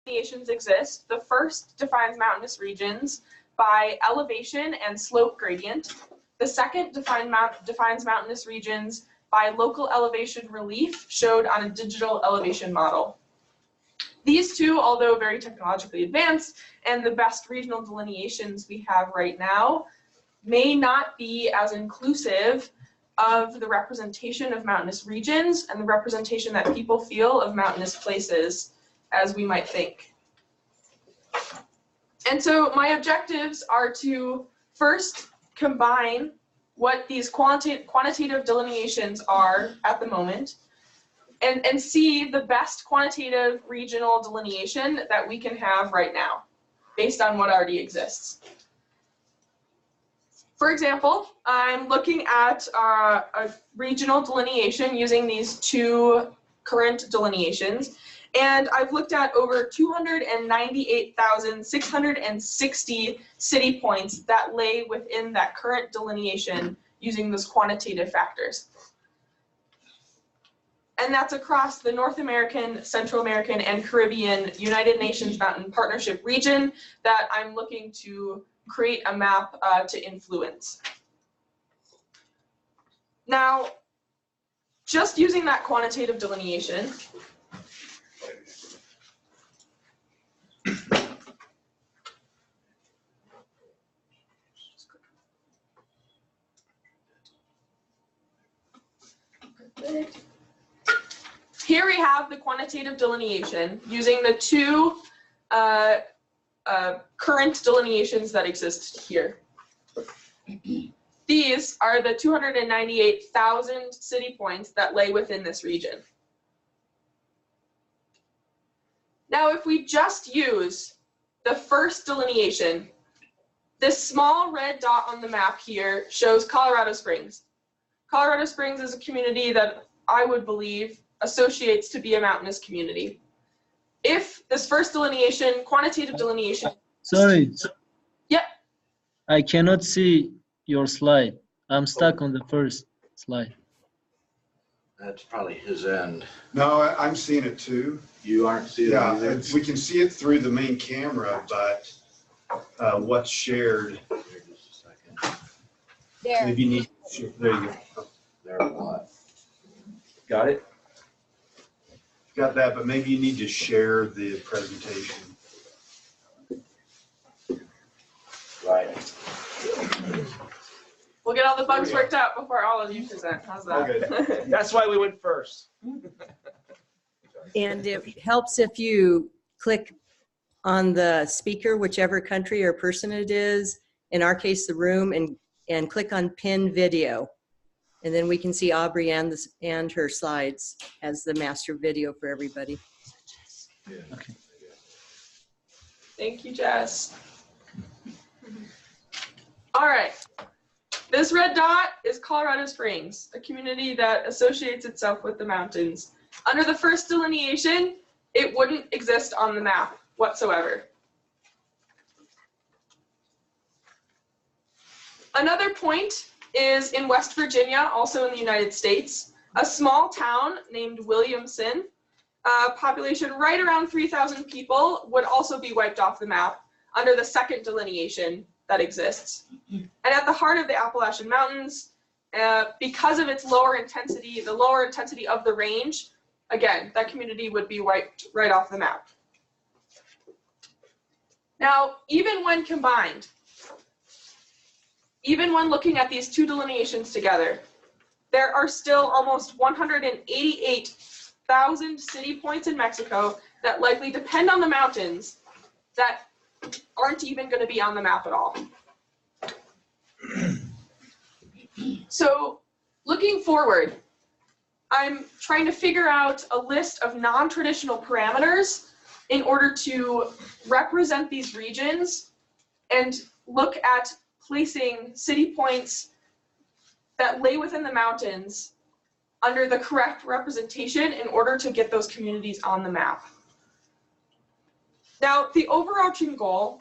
delineations exist. The first defines mountainous regions by elevation and slope gradient. The second defines mountainous regions by local elevation relief showed on a digital elevation model. These two, although very technologically advanced and the best regional delineations we have right now, may not be as inclusive of the representation of mountainous regions and the representation that people feel of mountainous places as we might think. And so my objectives are to first combine what these quantitative delineations are at the moment and see the best quantitative regional delineation that we can have right now based on what already exists. For example, I'm looking at a regional delineation using these two current delineations, and I've looked at over 298,660 city points that lay within that current delineation using those quantitative factors. And that's across the North American, Central American, and Caribbean United Nations Mountain Partnership region that I'm looking to create a map to influence. Now, just using that quantitative delineation, here we have the quantitative delineation using the two current delineations that exist here. These are the 298,000 city points that lay within this region. Now, if we just use the first delineation, this small red dot on the map here shows Colorado Springs. Colorado Springs is a community that I would believe associates to be a mountainous community. If this first delineation, quantitative delineation... Sorry. Yep. I cannot see your slide. I'm stuck on the first slide. That's probably his end. No, I'm seeing it too. You aren't seeing it either? Yeah, we can see it through the main camera, but what's shared. Here, just a second. There. Maybe you need, there you go. There what? Got it? Got that, but maybe you need to share the presentation. Right. We'll get all the bugs worked out before all of you present. How's that? Okay. That's why we went first. And it helps if you click on the speaker, whichever country or person it is, in our case, the room, and click on pin video. And then we can see Aubrey and her slides as the master video for everybody. Okay. Thank you, Jess. All right. This red dot is Colorado Springs, a community that associates itself with the mountains. Under the first delineation, it wouldn't exist on the map whatsoever. Another point is in West Virginia, also in the United States, a small town named Williamson, population right around 3,000 people, would also be wiped off the map under the second delineation that exists. And at the heart of the Appalachian Mountains, because of its lower intensity, the lower intensity of the range, again, that community would be wiped right off the map. Now, even when combined, even when looking at these two delineations together, there are still almost 188,000 city points in Mexico that likely depend on the mountains that aren't even going to be on the map at all. So looking forward, I'm trying to figure out a list of non-traditional parameters in order to represent these regions and look at placing city points that lay within the mountains under the correct representation in order to get those communities on the map. Now, the overarching goal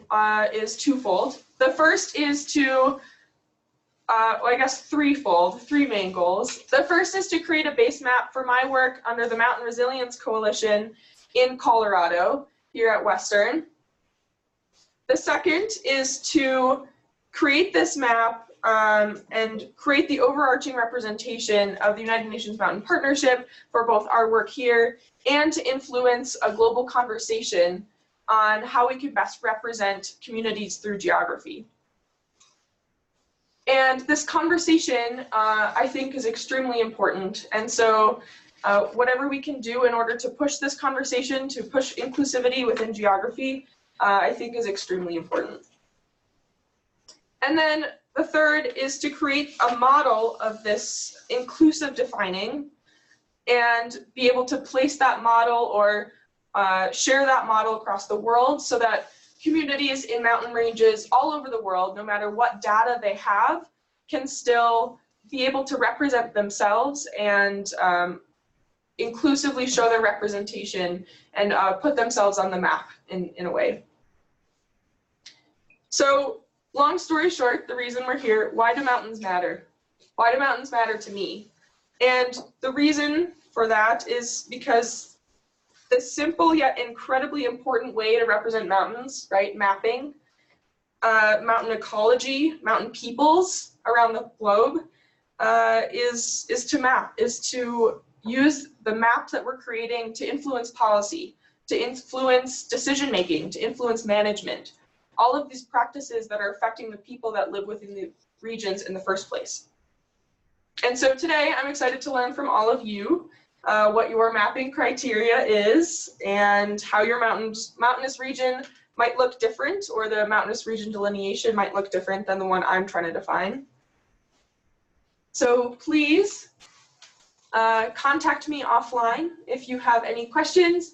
is twofold. The first is to, I guess threefold, three main goals. The first is to create a base map for my work under the Mountain Resilience Coalition in Colorado. here at Western. The second is to create this map and create the overarching representation of the United Nations Mountain Partnership for both our work here and to influence a global conversation on how we can best represent communities through geography. And this conversation, I think, is extremely important. And so whatever we can do in order to push this conversation, to push inclusivity within geography, I think is extremely important. And then the third is to create a model of this inclusive defining and be able to place that model or share that model across the world so that communities in mountain ranges all over the world, no matter what data they have, can still be able to represent themselves and inclusively show their representation and put themselves on the map in a way. So long story short, the reason we're here, why do mountains matter? Why do mountains matter to me? And the reason for that is because the simple yet incredibly important way to represent mountains, right, mapping, mountain ecology, mountain peoples around the globe, is to map, is to use the maps that we're creating to influence policy, to influence decision-making, to influence management, all of these practices that are affecting the people that live within the regions in the first place. And so today I'm excited to learn from all of you what your mapping criteria is and how your mountainous region might look different, or the mountainous region delineation might look different than the one I'm trying to define. So please contact me offline if you have any questions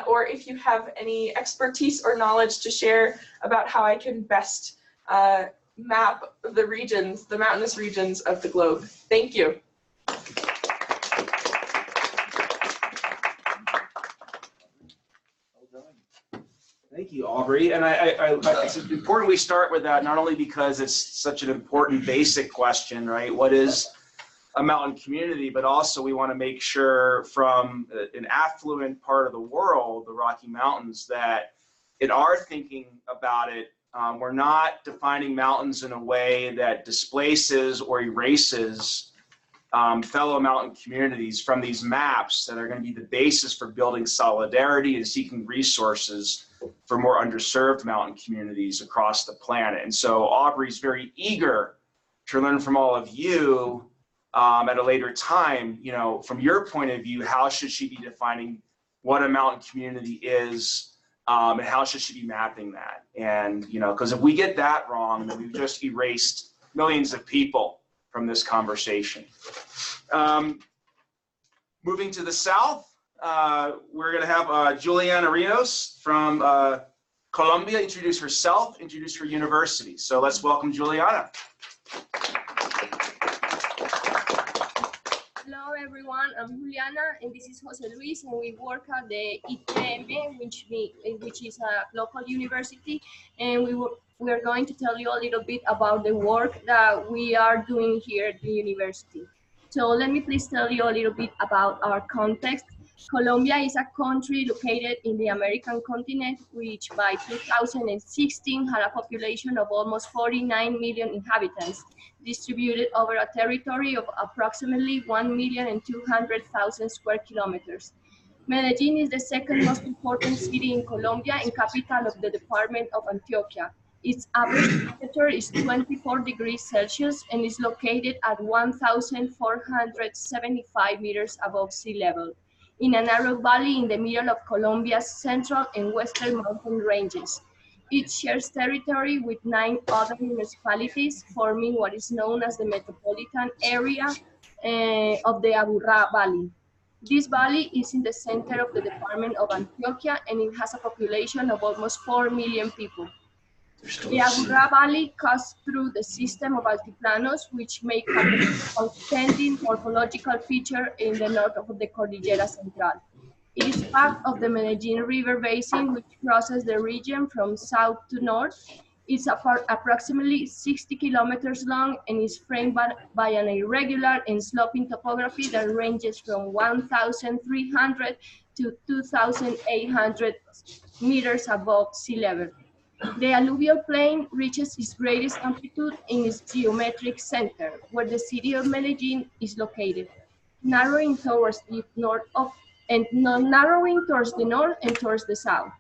or if you have any expertise or knowledge to share about how I can best map the regions, the mountainous regions of the globe. Thank you. Thank you, Aubrey. And it's important we start with that, not only because it's such an important basic question, right? What is a mountain community? But also we want to make sure from an affluent part of the world, the Rocky Mountains, that in our thinking about it, we're not defining mountains in a way that displaces or erases fellow mountain communities from these maps that are going to be the basis for building solidarity and seeking resources for more underserved mountain communities across the planet. And so Aubrey's very eager to learn from all of you at a later time, you know, from your point of view, how should she be defining what a mountain community is, and how should she be mapping that? And, you know, because if we get that wrong, then we've just erased millions of people from this conversation. Moving to the south, we're going to have Juliana Rios from Colombia introduce herself, introduce her university. So let's welcome Juliana. Hello everyone, I'm Juliana and this is José Luis, and we work at the ITM, which is a local university, and we are going to tell you a little bit about the work that we are doing here at the university. So let me please tell you a little bit about our context. Colombia is a country located in the American continent, which by 2016 had a population of almost 49 million inhabitants, distributed over a territory of approximately 1,200,000 square kilometers. Medellin is the second most important city in Colombia and capital of the department of Antioquia. Its average temperature is 24 degrees Celsius and is located at 1,475 meters above sea level, in a narrow valley in the middle of Colombia's central and western mountain ranges. It shares territory with 9 other municipalities, forming what is known as the Metropolitano area of the Aburrá Valley. This valley is in the center of the department of Antioquia, and it has a population of almost 4 million people. The Aburrá Valley cuts through the system of altiplanos, which make an outstanding morphological feature in the north of the Cordillera Central. It is part of the Medellin River Basin, which crosses the region from south to north. It's approximately 60 kilometers long and is framed by an irregular and sloping topography that ranges from 1,300 to 2,800 meters above sea level. The alluvial plain reaches its greatest amplitude in its geometric center, where the city of Medellin is located, narrowing towards the north and towards the south.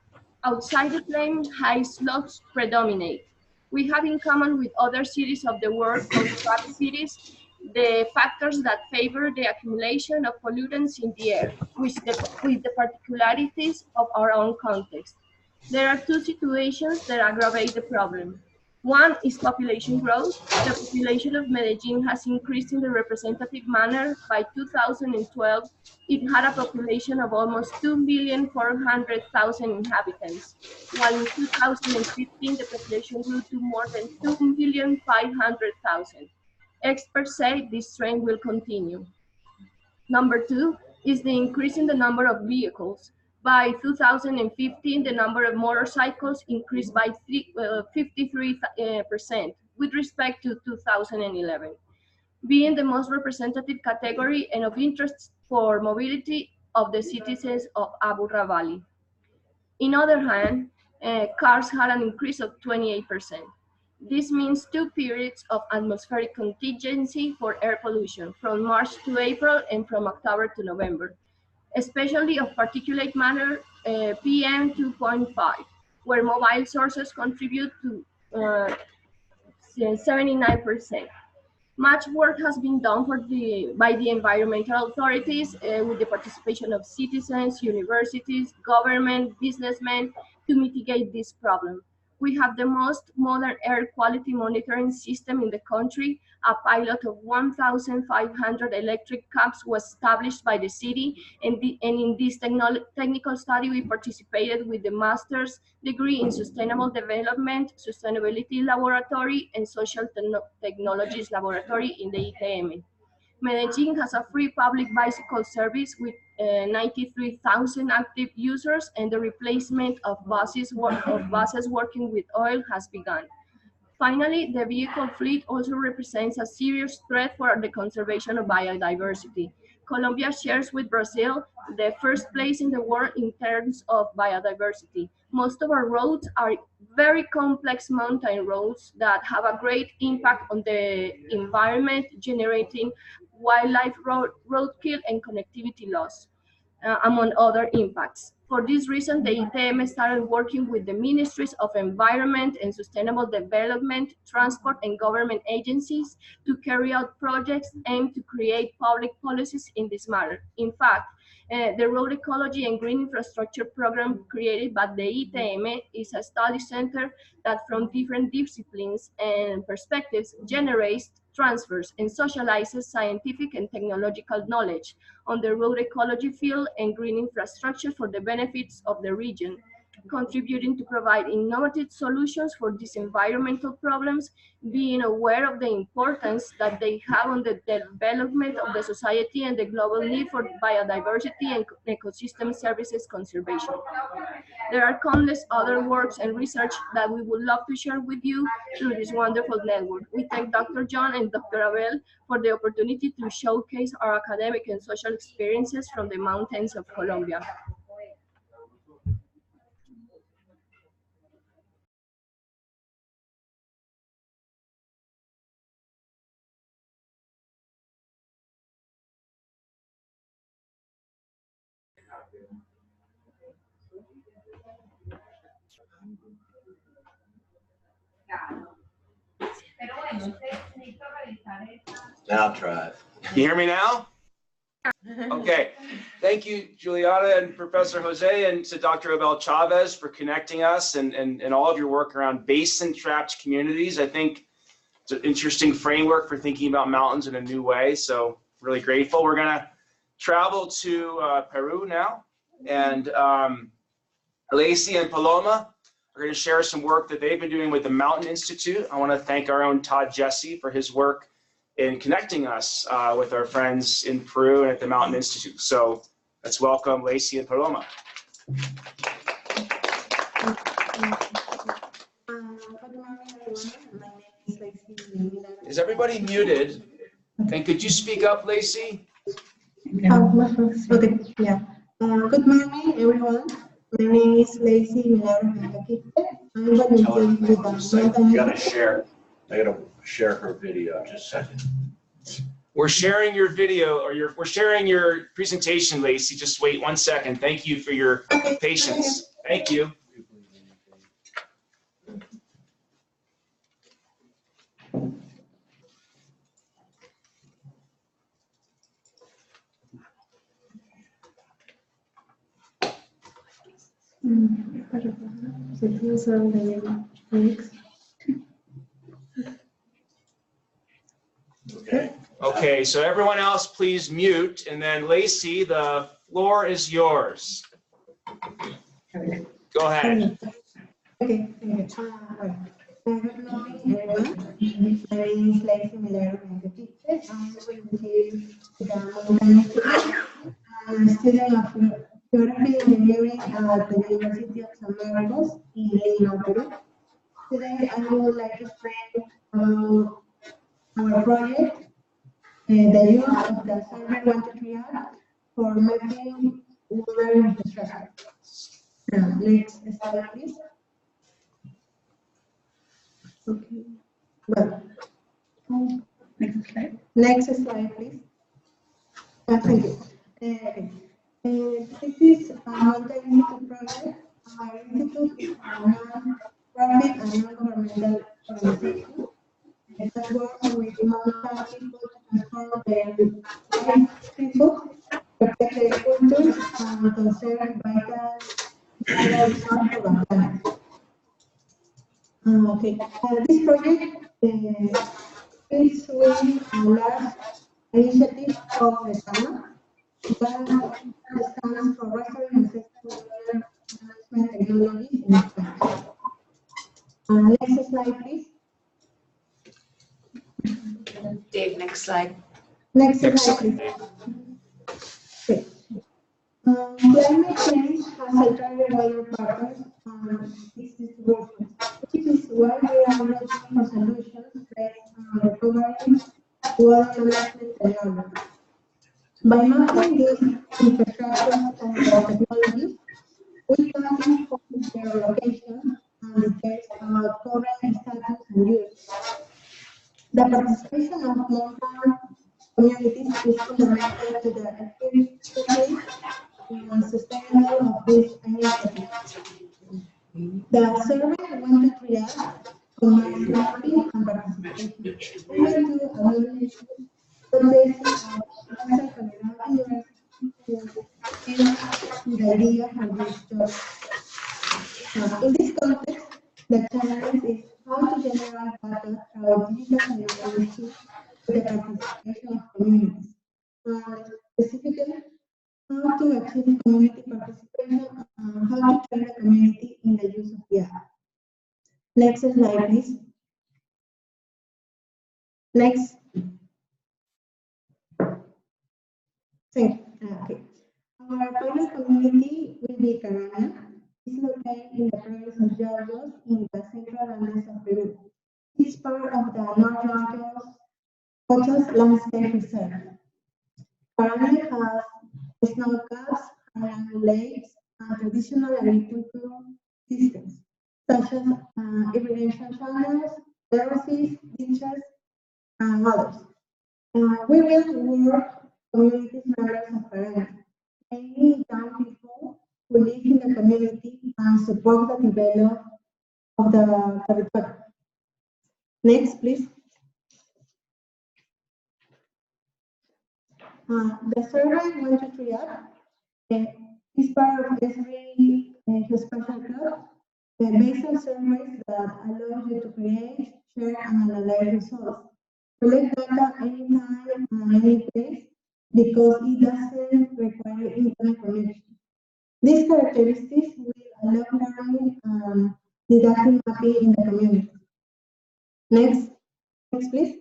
Outside the plain, high slopes predominate. We have in common with other cities of the world called trap cities the factors that favor the accumulation of pollutants in the air, with the particularities of our own context. There are two situations that aggravate the problem. One is population growth. The population of Medellin has increased in a representative manner. By 2012, it had a population of almost 2,400,000 inhabitants, while in 2015, the population grew to more than 2,500,000. Experts say this trend will continue. Number two is the increase in the number of vehicles. By 2015, the number of motorcycles increased by 53% with respect to 2011, being the most representative category and of interest for mobility of the citizens of Aburrá Valley. On other hand, cars had an increase of 28%. This means two periods of atmospheric contingency for air pollution, from March to April and from October to November, especially of particulate matter PM 2.5, where mobile sources contribute to 79%. Much work has been done by the environmental authorities with the participation of citizens, universities, government, businessmen to mitigate this problem. We have the most modern air quality monitoring system in the country. A pilot of 1,500 electric cabs was established by the city, and in this technical study, we participated with the master's degree in sustainable development, sustainability laboratory, and social technologies laboratory in the ITM. Medellin has a free public bicycle service with 93,000 active users, and the replacement of buses working with oil has begun. Finally, the vehicle fleet also represents a serious threat for the conservation of biodiversity. Colombia shares with Brazil the first place in the world in terms of biodiversity. Most of our roads are very complex mountain roads that have a great impact on the environment, generating wildlife roadkill and connectivity loss, among other impacts. For this reason, the ITM started working with the Ministries of Environment and Sustainable Development, Transport, and government agencies to carry out projects aimed to create public policies in this matter. In fact, the Road Ecology and Green Infrastructure Program created by the ITM is a study center that from different disciplines and perspectives generates, transfers, and socializes scientific and technological knowledge on the road ecology field and green infrastructure for the benefits of the region, contributing to provide innovative solutions for these environmental problems, being aware of the importance that they have on the development of the society and the global need for biodiversity and ecosystem services conservation. There are countless other works and research that we would love to share with you through this wonderful network. We thank Dr. John and Dr. Abel for the opportunity to showcase our academic and social experiences from the mountains of Colombia. Now try it. You hear me now? Okay. Thank you, Juliana and Professor Jose, and to Dr. Abel Chavez for connecting us and all of your work around basin-trapped communities. I think it's an interesting framework for thinking about mountains in a new way, so really grateful. We're going to travel to Peru now, and Leysi and Paloma are going to share some work that they've been doing with the Mountain Institute. I want to thank our own Todd Jesse for his work in connecting us with our friends in Peru and at the Mountain Institute. So let's welcome Leysi and Paloma. Is everybody muted? And could you speak up, Leysi? Yeah. Good morning, everyone. My name is Leysi, Milagros and Quispe. I'm volunteering with the You gotta share, I gotta share her video, just a second. We're sharing your video, or we're sharing your presentation, Leysi. Just wait 1 second. Thank you for your patience. Thank you. Okay. Okay, so everyone else, please mute, and then Leysi, the floor is yours. Go ahead. Okay, thank you. Good morning, everyone. My name is Leysi Milagros and Quispe. I'm volunteering with the I'm a student of geography engineering at the University of San Marcos in Lima, Peru. Today, I would like to explain our project, the use of the Survey 123 app for mapping water infrastructure. Next slide, please. Okay. Well, next slide. Next slide, please. Thank you. This is a multi-institute project. Our institute is a non-profit and non-governmental organization that works with Manosalva people to transform their livelihood, protect their cultures, and conserve vital resources for the planet. Okay, this project is with a large initiative of the SAMA, that stands for Restoring and Sustainable Water Management Technology in Spanish. Next slide, please. Dave, next slide. Next slide, please. Okay. Climate change has altered weather patterns and its distribution, which is why we are looking for solutions based on recovering water management technology. By mapping these infrastructures and technologies, we can inform their location and details about current status and use. The participation of local communities is fundamental to the efficiency and sustainable of this initiative. The survey 123 app combines mapping and participation. We want to acknowledge the idea of this job. In this context, the challenge is how to generate data through digital technology with the participation of communities. Specifically, how to achieve community participation and how to train the community in the use of the app. Next slide, please. Next. Thank you. Okay. Our pilot community will be Carana. It's located in the province of Gallardo in the central Andes of Peru. It's part of the North Cochas Landscape Reserve. Carana has snow caps, highland lakes, and traditional agricultural systems, such as irrigation channels, terraces, ditches, and others. We will work community members of Carana, mainly young people who live in the community and support the development of the territory. Next, please. The survey 123 app is part of every special club based on surveys that allow you to create, share, and analyze results. Collect data anytime and any place because it doesn't require internet connection. These characteristics will allow learning and didactic mapping in the community. Next please.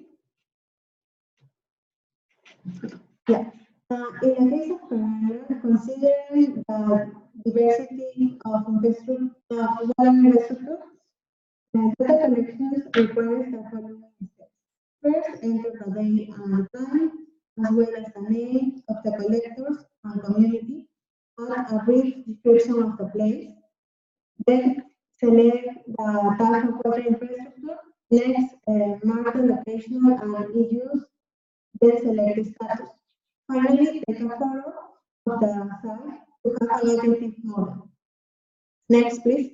Yeah. In the case of Valero, considering the diversity of water infrastructure, data collections requires the following steps. First, enter the day and time, as well as the name of the collectors and community, add a brief description of the place. Then select the type of water infrastructure. Next, mark the location and use. Then select the status. Finally, take a photo of the site to have an objective model. Next, please.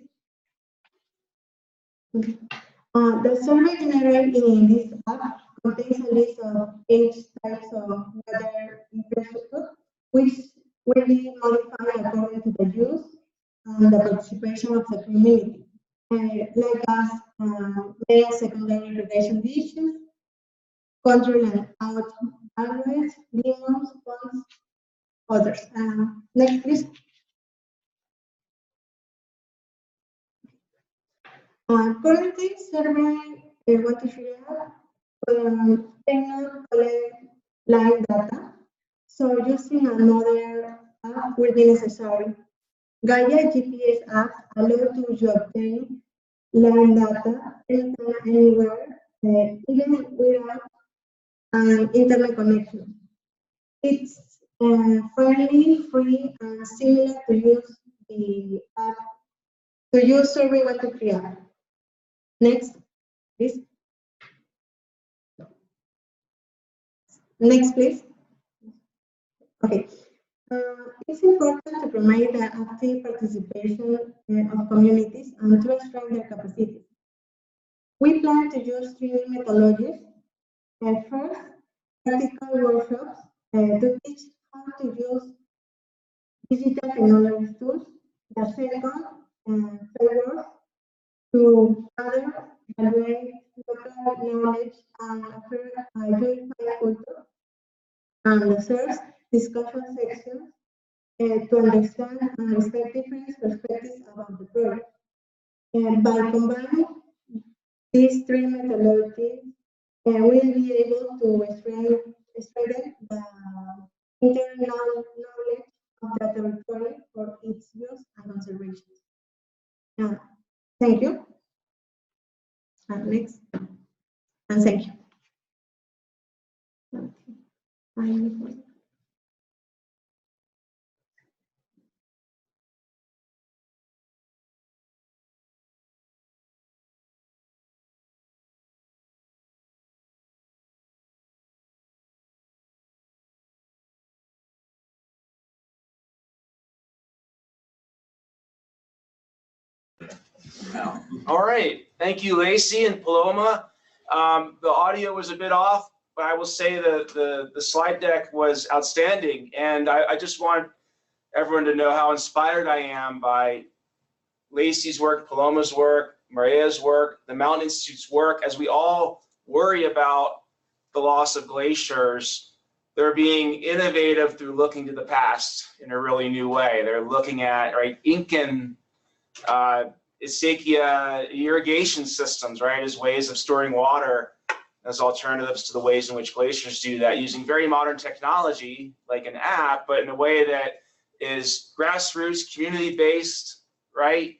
The survey generated in this app contains a list of 8 types of water infrastructure, which will be modified according to the use and the participation of the community, like as main and secondary irrigation dishes, control and out alleyways, limos, ponds, others. Next, please. Currently, survey water share cannot collect line data, so using another app will be necessary. Gaia GPS apps allow to obtain line data anytime, anywhere, even without an internet connection. It's friendly, free, and similar to use the app to use survey water create. Next, please. Next, please. Okay. It's important to promote the active participation of communities and to strengthen their capacity. We plan to use 3 methodologies. First, practical workshops to teach how to use digital technology tools. The second, frameworks to gather, evaluate local knowledge and offer a unified culture. And the third, discussion sections to understand and respect different perspectives about the project. By combining these 3 methodologies, we will be able to strengthen the internal knowledge of the territory for its use and conservation. Thank you. Next. And thank you. All right, thank you, Leysi and Paloma. The audio was a bit off, but I will say the slide deck was outstanding. And I just want everyone to know how inspired I am by Leysi's work, Paloma's work, Mirella's work, the Mountain Institute's work. As we all worry about the loss of glaciers, they're being innovative through looking to the past in a really new way. They're looking at, right, Incan Ischia irrigation systems, right, as ways of storing water, as alternatives to the ways in which glaciers do that, using very modern technology like an app, but in a way that is grassroots, community-based, right,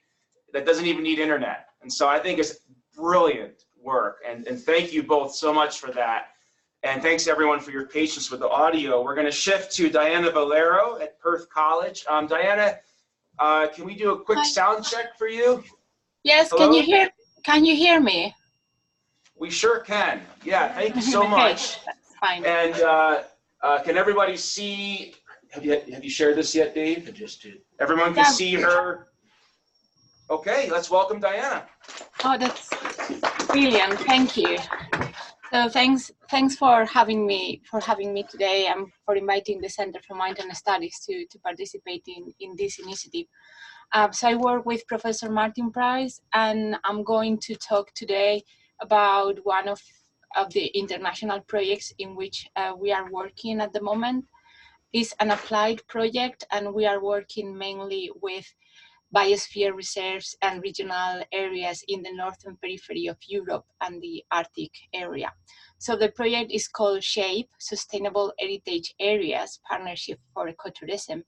that doesn't even need internet. And so I think it's brilliant work, and thank you both so much for that. And thanks everyone for your patience with the audio. We're going to shift to Diana Valero at Perth College. Diana, can we do a quick sound check for you? Yes. Hello? Can you hear me? We sure can. Yeah, thank you so much. That's fine. And can everybody see? Have you shared this yet, Dave? I just did. Everyone can see her. Okay, let's welcome Diana. Oh, that's brilliant. Thank you. So thanks for having me today and for inviting the Center for Mountain Studies to participate in this initiative. So I work with Professor Martin Price, and I'm going to talk today about one of the international projects in which we are working at the moment. It's an applied project, and we are working mainly with biosphere reserves and regional areas in the northern periphery of Europe and the Arctic area. So the project is called SHAPE, Sustainable Heritage Areas Partnership for Ecotourism.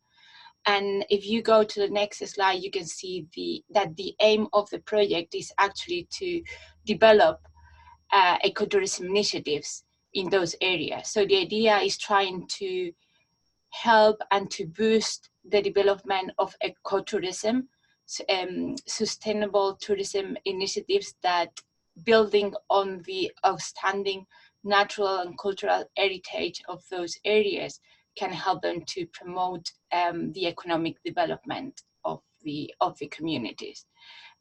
And if you go to the next slide, you can see that the aim of the project is actually to develop ecotourism initiatives in those areas. So the idea is trying to help and to boost the development of ecotourism, sustainable tourism initiatives that building on the outstanding natural and cultural heritage of those areas can help them to promote the economic development of the communities.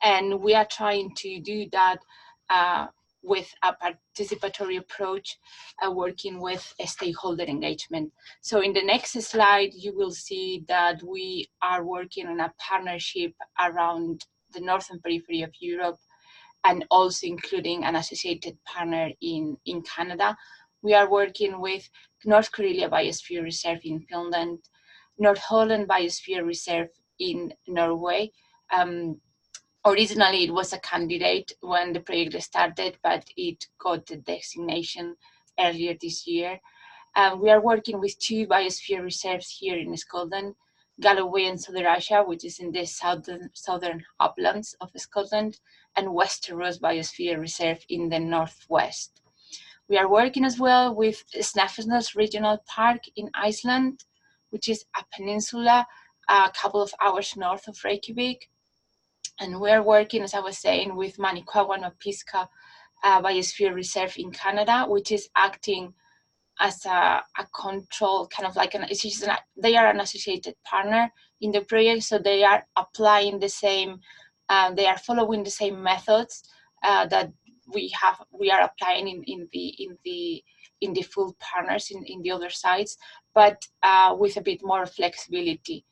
And we are trying to do that with a participatory approach, working with a stakeholder engagement. So in the next slide, you will see that we are working on a partnership around the northern periphery of Europe, and also including an associated partner in Canada. We are working with North Karelia Biosphere Reserve in Finland, North Holland Biosphere Reserve in Norway. Originally, it was a candidate when the project started, but it got the designation earlier this year. We are working with 2 biosphere reserves here in Scotland, Galloway and Sotherasha, which is in the southern uplands of Scotland, and Westeros Biosphere Reserve in the northwest. We are working as well with Snæfellsnes Regional Park in Iceland, which is a peninsula a couple of hours north of Reykjavik. And we're working, as I was saying, with Manicouagan-Opisca Biosphere Reserve in Canada, which is acting as a control, kind of like they are an associated partner in the project, so they are applying the same, they are following the same methods that we are applying in the full partners in the other sites, but with a bit more flexibility.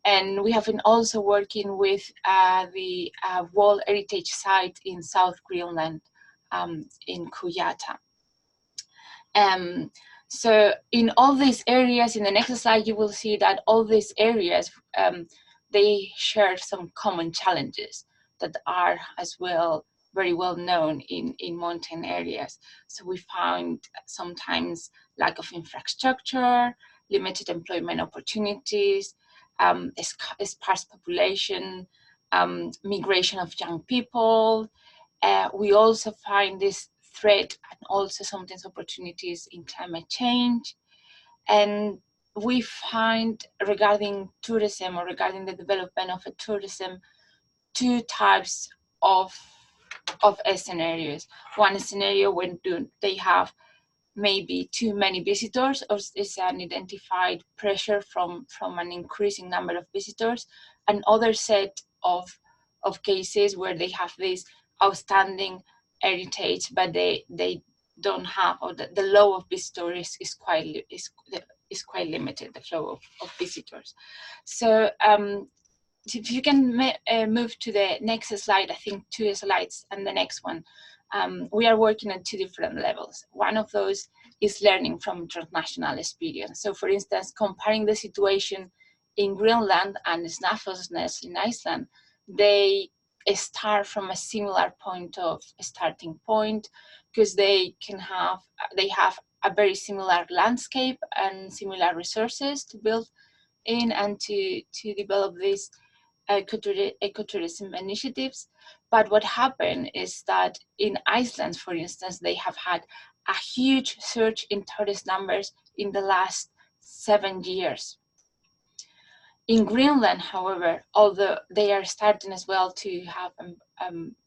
And we have been also working with the World Heritage Site in South Greenland, in Kuyata. So in all these areas, in the next slide, you will see that all these areas, they share some common challenges that are as well very well known in mountain areas. So we found sometimes lack of infrastructure, limited employment opportunities, sparse population, migration of young people. We also find this threat and also sometimes opportunities in climate change. And we find regarding tourism, or regarding the development of a tourism, 2 types of scenarios. One scenario when they have maybe too many visitors, or is an identified pressure from an increasing number of visitors. Another set of cases where they have this outstanding heritage, but they don't have, or the flow of visitors is quite limited, the flow of visitors. So if you can move to the next slide, I think 2 slides, and the next one. We are working at 2 different levels. One of those is learning from transnational experience. So for instance, comparing the situation in Greenland and Snæfellsnes in Iceland, they start from a similar starting point, because they have a very similar landscape and similar resources to build in and to develop these ecotourism initiatives. But what happened is that in Iceland, for instance, they have had a huge surge in tourist numbers in the last 7 years. In Greenland, however, although they are starting as well to have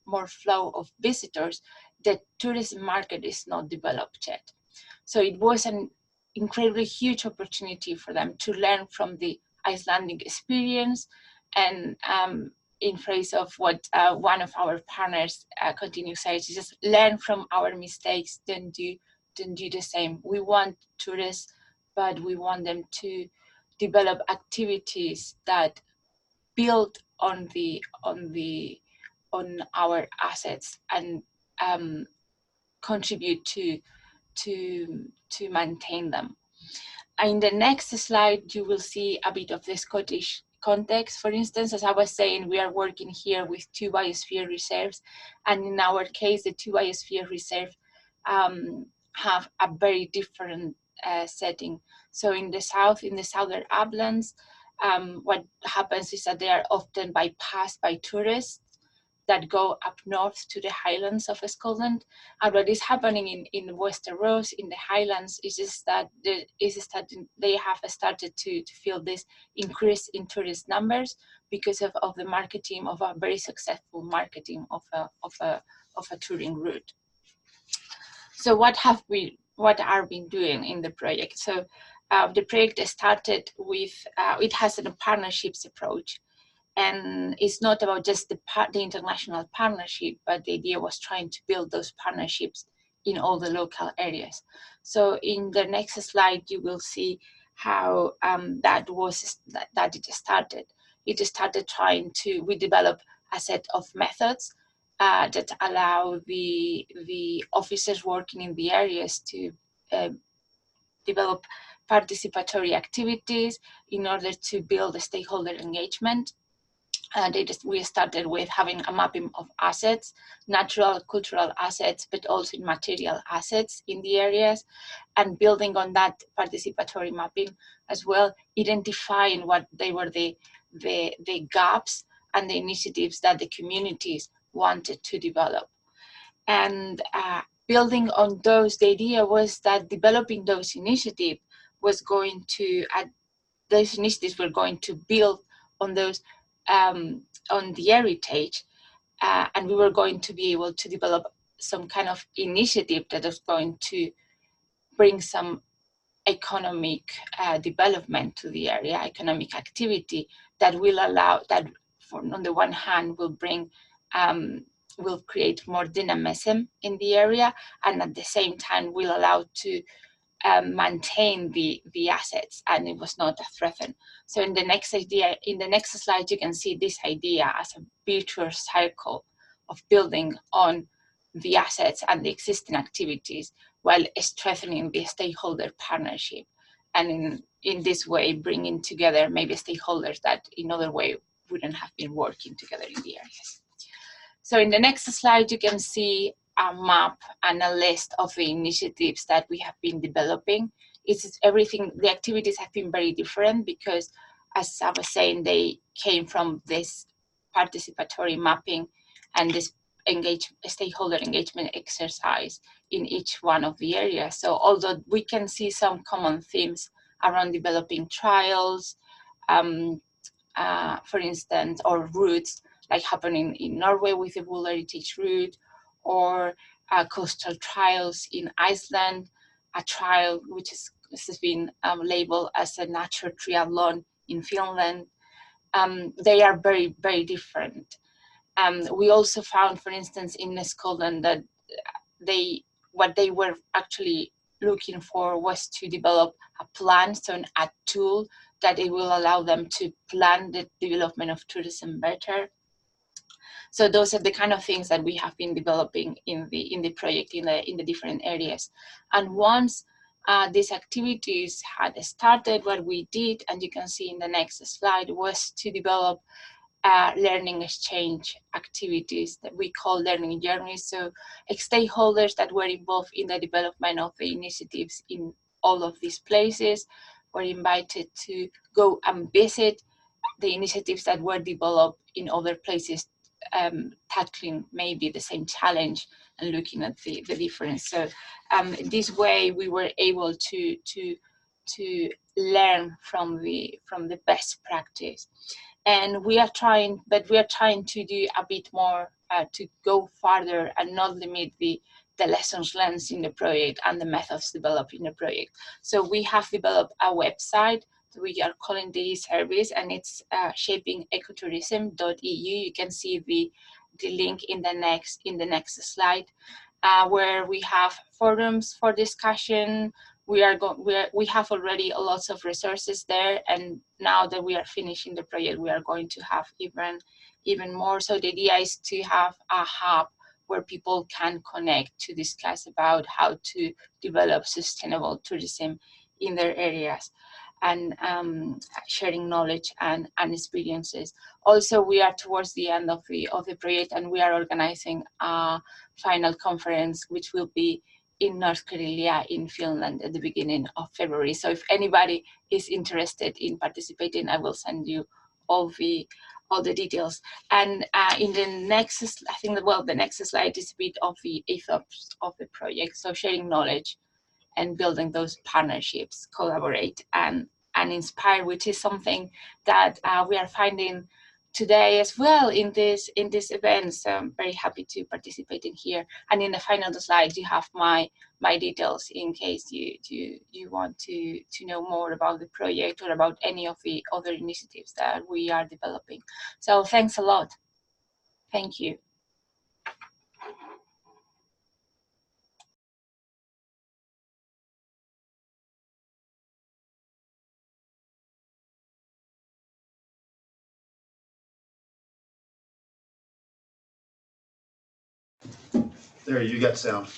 more flow of visitors, the tourism market is not developed yet. So it was an incredibly huge opportunity for them to learn from the Icelandic experience, and in phrase of what one of our partners continues saying, just learn from our mistakes, then do the same. We want tourists, but we want them to develop activities that build on our assets and contribute to maintain them. In the next slide, you will see a bit of the Scottish context. For instance, as I was saying, we are working here with 2 biosphere reserves, and in our case, the 2 biosphere reserves have a very different setting. So in the southern uplands, what happens is that they are often bypassed by tourists that go up north to the highlands of Scotland. And what is happening in Westeros, in the highlands, is just that they have started to feel this increase in tourist numbers because of the marketing, of a very successful marketing of a touring route. So what are we doing in the project? So the project started with, it has a partnerships approach. And it's not about just the international partnership, but the idea was trying to build those partnerships in all the local areas. So in the next slide, you will see how that it started. It started we developed a set of methods that allow the officers working in the areas to develop participatory activities in order to build a stakeholder engagement. We started with having a mapping of assets, natural, cultural assets, but also material assets in the areas, and building on that participatory mapping as well, identifying what they were the gaps and the initiatives that the communities wanted to develop. And building on those, the idea was that developing those initiatives was going to, those initiatives were going to build on those on the heritage, and we were going to be able to develop some kind of initiative that is going to bring some economic development to the area, economic activity that will allow, that on the one hand will bring, will create more dynamism in the area, and at the same time will allow to maintain the assets, and it was not a threat. So in the next slide, you can see this idea as a virtuous cycle of building on the assets and the existing activities while strengthening the stakeholder partnership, and in this way bringing together maybe stakeholders that in other way wouldn't have been working together in the areas. So in the next slide, you can see a map and a list of the initiatives that we have been developing. It's everything, the activities have been very different because, as I was saying, they came from this participatory mapping and this stakeholder engagement exercise in each one of the areas. So although we can see some common themes around developing trials, for instance, or routes, like happening in Norway with the World Heritage Route, or coastal trials in Iceland, a trial which has been labeled as a nature triathlon in Finland. They are very, very different. We also found, for instance, in Scotland that what they were actually looking for was to develop a plan, so a tool that it will allow them to plan the development of tourism better. So those are the kind of things that we have been developing in the project in the different areas. And once these activities had started, what we did, and you can see in the next slide, was to develop learning exchange activities that we call learning journeys. So stakeholders that were involved in the development of the initiatives in all of these places were invited to go and visit the initiatives that were developed in other places, tackling maybe the same challenge and looking at the difference. So this way we were able to learn from the best practice. And we are trying to do a bit more to go farther and not limit the lessons learned in the project and the methods developed in the project. So we have developed a website we are calling the service, and it's shapingecotourism.eu. You can see the link in the next slide, where we have forums for discussion. We have already lots of resources there, and now that we are finishing the project, we are going to have even more. So the idea is to have a hub where people can connect to discuss about how to develop sustainable tourism in their areas, and sharing knowledge and experiences. Also, we are towards the end of the project, and we are organizing a final conference, which will be in North Karelia in Finland at the beginning of February. So if anybody is interested in participating, I will send you all the details. And in the next, I think, well, the next slide is a bit of the ethos of the project. So sharing knowledge and building those partnerships, collaborate and inspire, which is something that we are finding today as well in this event. So I'm very happy to participate in here. And in the final slide, you have my details in case you want to know more about the project or about any of the other initiatives that we are developing. So thanks a lot. Thank you. There, you got sound.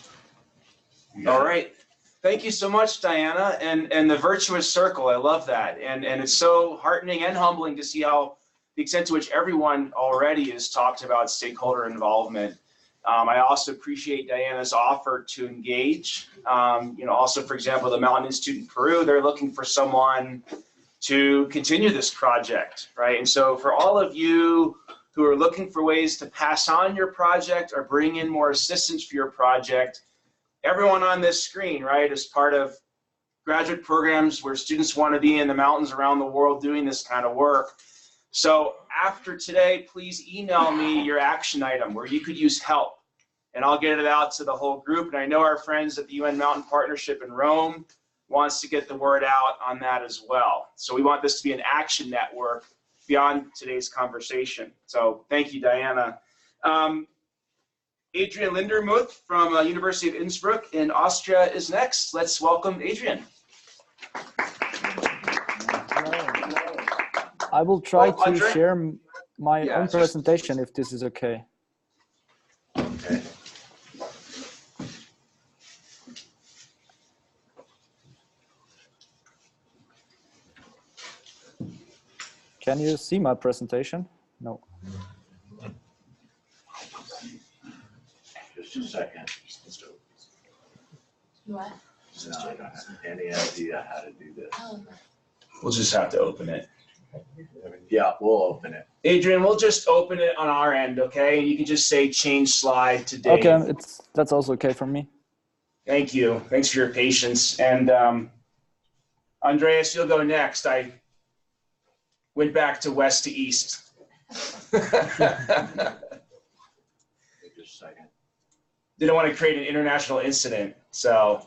All right. Thank you so much, Diana. And the virtuous circle, I love that. And it's so heartening and humbling to see how the extent to which everyone already has talked about stakeholder involvement. I also appreciate Diana's offer to engage. Also, for example, the Mountain Institute in Peru, they're looking for someone to continue this project, right? And so for all of you who are looking for ways to pass on your project or bring in more assistance for your project, everyone on this screen, right, is part of graduate programs where students want to be in the mountains around the world doing this kind of work. So after today, please email me your action item where you could use help, and I'll get it out to the whole group. And I know our friends at the UN Mountain Partnership in Rome wants to get the word out on that as well. So we want this to be an action network beyond today's conversation. So thank you, Diana. Adrian Lindermuth from University of Innsbruck in Austria is next. Let's welcome Adrian. I will try to Andre? share my own presentation if this is okay. Okay. Can you see my presentation? No. Just a second. What? No, I don't have any idea how to do this. We'll just have to open it. Yeah, we'll open it. Adrian, we'll just open it on our end, okay? You can just say change slide to Dave. Okay, that's also okay for me. Thank you. Thanks for your patience. And Andreas, you'll go next. I went back to west to east. Just a second. Didn't want to create an international incident, so.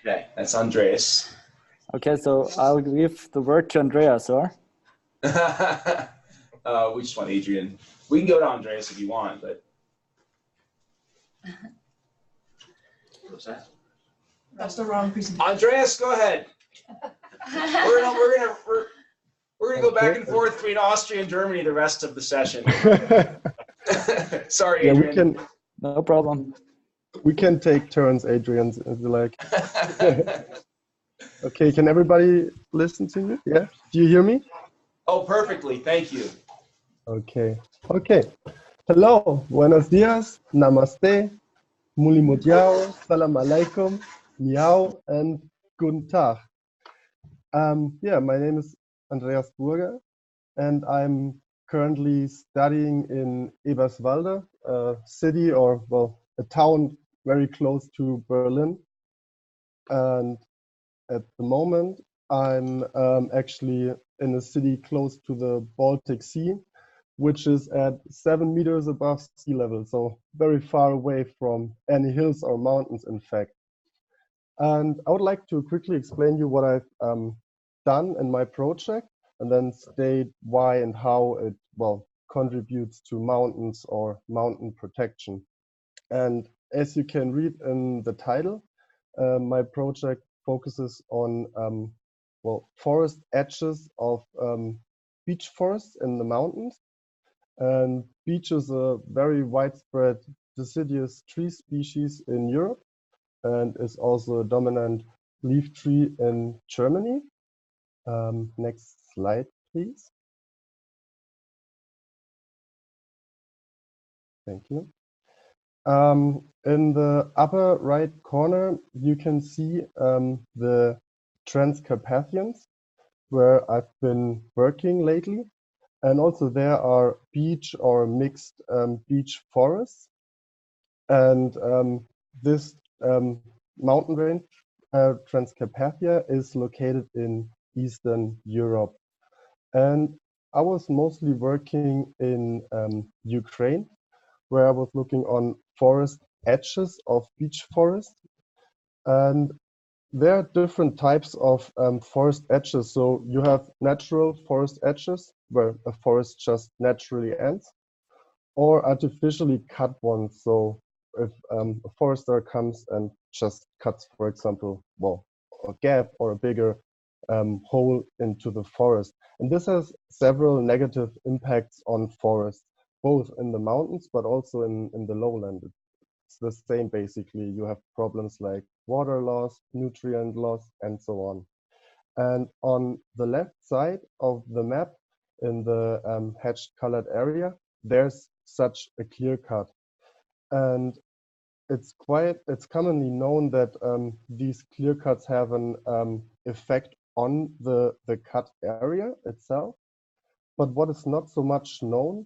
Okay. That's Andreas. Okay, so I'll give the word to Andreas, or? We just want Adrian. We can go to Andreas if you want, but. What's that? That's the wrong presentation. Andreas, go ahead. We're gonna go back and forth between Austria and Germany the rest of the session. Sorry, Yeah, Adrian. we can. No problem. We can take turns, Adrian, if you like. Okay, can everybody listen to you? Yeah? Do you hear me? Oh, perfectly. Thank you. Okay. Okay. Hello. Buenos dias. Namaste. Mulimutiao. Salam alaikum. Miao. And guten tag. Yeah, my name is Andreas Burger, and I'm currently studying in Eberswalde, a city, or well, a town very close to Berlin. And at the moment, I'm actually in a city close to the Baltic Sea, which is at 7 meters above sea level, so very far away from any hills or mountains, in fact. And I would like to quickly explain you what I've done in my project, and then state why and how it, well, contributes to mountains or mountain protection. And as you can read in the title, my project focuses on well, forest edges of beech forests in the mountains. And beech is a very widespread deciduous tree species in Europe and is also a dominant leaf tree in Germany. Next slide, please. Thank you. In the upper right corner, you can see the Transcarpathians, where I've been working lately. And also there are beech or mixed beech forests. And this mountain range, Transcarpathia, is located in Eastern Europe. And I was mostly working in Ukraine, where I was looking on forest edges of beech forest. And there are different types of forest edges. So you have natural forest edges, where a forest just naturally ends, or artificially cut ones. So if a forester comes and just cuts, for example, well, a gap or a bigger hole into the forest. And this has several negative impacts on forests, both in the mountains, but also in the lowland. It's the same, basically. You have problems like water loss, nutrient loss, and so on. And on the left side of the map, in the hatched colored area, there's such a clear cut. And it's commonly known that these clear cuts have an effect on the cut area itself. But what is not so much known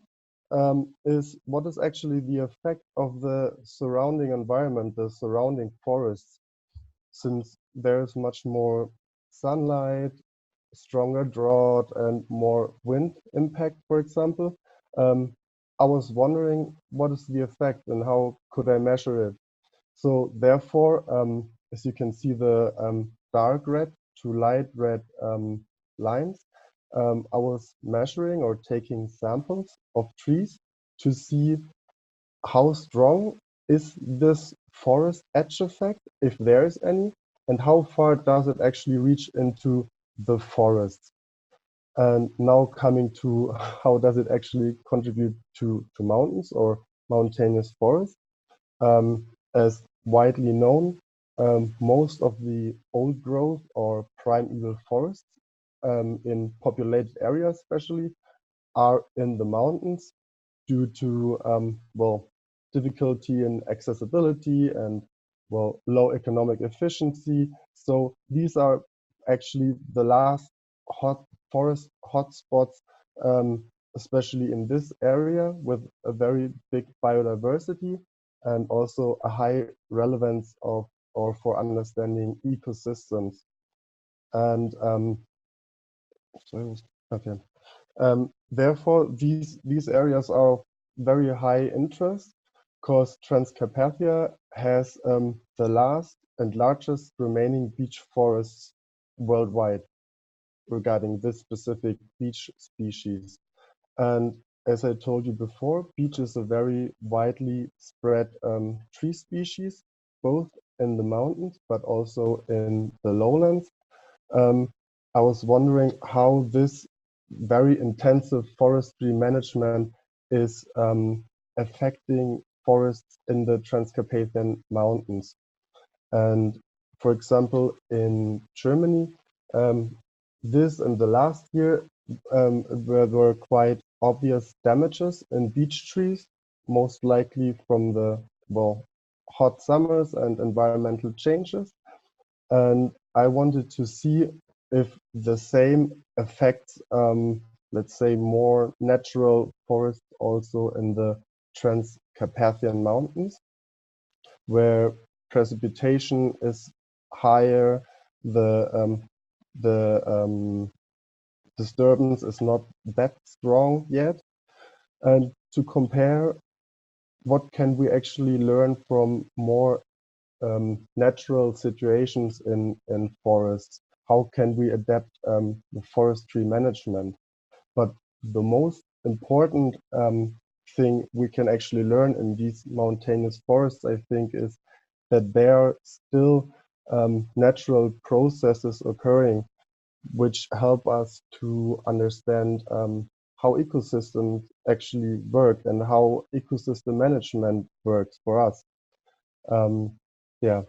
is what is actually the effect of the surrounding environment, the surrounding forests, since there's much more sunlight, stronger drought, and more wind impact, for example. I was wondering what is the effect and how could I measure it? So therefore, as you can see, the dark red to light red lines, I was measuring or taking samples of trees to see how strong is this forest edge effect, if there is any, and how far does it actually reach into the forest. And now coming to how does it actually contribute to mountains or mountainous forests. As widely known, most of the old growth or primeval forests in populated areas especially are in the mountains due to well, difficulty in accessibility and well, low economic efficiency. So these are actually the last forest hotspots, especially in this area with a very big biodiversity and also a high relevance of or for understanding ecosystems. And okay. Therefore, these areas are of very high interest because Transcarpathia has the last and largest remaining beech forests worldwide regarding this specific beech species. And as I told you before, beech is a very widely spread tree species, both in the mountains, but also in the lowlands. I was wondering how this very intensive forestry management is affecting forests in the Transcarpathian Mountains. And for example, in Germany, this and the last year, there were quite obvious damages in beech trees, most likely from the, well, hot summers and environmental changes. And I wanted to see if the same affects, let's say, more natural forests also in the Transcarpathian Mountains, where precipitation is higher, the disturbance is not that strong yet, and to compare what can we actually learn from more natural situations in forests. How can we adapt the forestry management? But the most important thing we can actually learn in these mountainous forests, I think, is that there are still natural processes occurring which help us to understand how ecosystems actually work and how ecosystem management works for us. Yeah,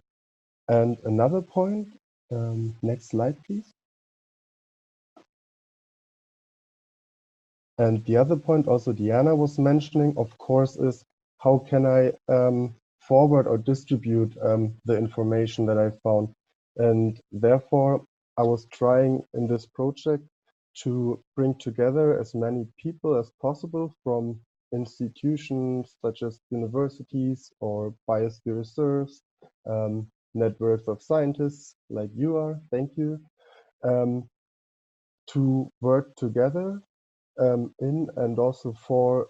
and another point, next slide, please. And the other point also Diana was mentioning, of course, is how can I forward or distribute the information that I found. And therefore, I was trying in this project to bring together as many people as possible from institutions such as universities or biosphere reserves, networks of scientists like you are, thank you, to work together in and also for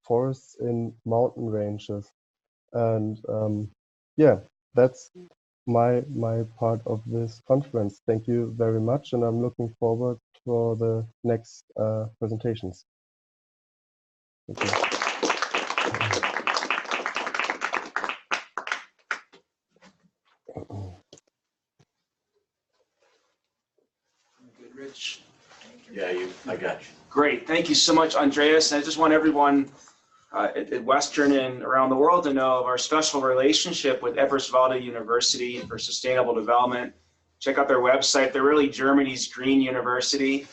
forests in mountain ranges. And yeah, that's my part of this conference. Thank you very much, and I'm looking forward for the next presentations. Thank you. Good, Rich. Yeah, I got you. Great. Thank you so much, Andreas. And I just want everyone at Western and around the world to know of our special relationship with Eberswalde University for Sustainable Development. Check out their website. They're really Germany's green university.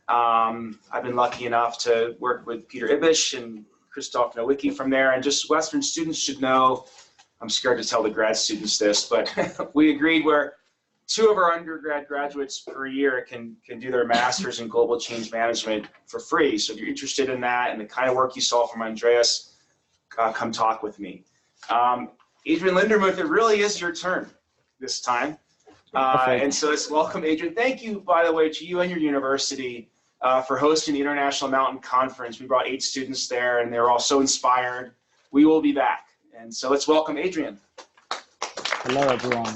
I've been lucky enough to work with Peter Ibisch and Christoph Nowicki from there. And just Western students should know, I'm scared to tell the grad students this, but we agreed where 2 of our undergrad graduates per year can do their master's in global change management for free. So if you're interested in that and the kind of work you saw from Andreas, come talk with me. Adrian Lindermuth, it really is your turn this time. And so let's welcome Adrian. Thank you, by the way, to you and your university for hosting the International Mountain Conference. We brought 8 students there and they're all so inspired. We will be back. And so let's welcome Adrian. Hello, everyone.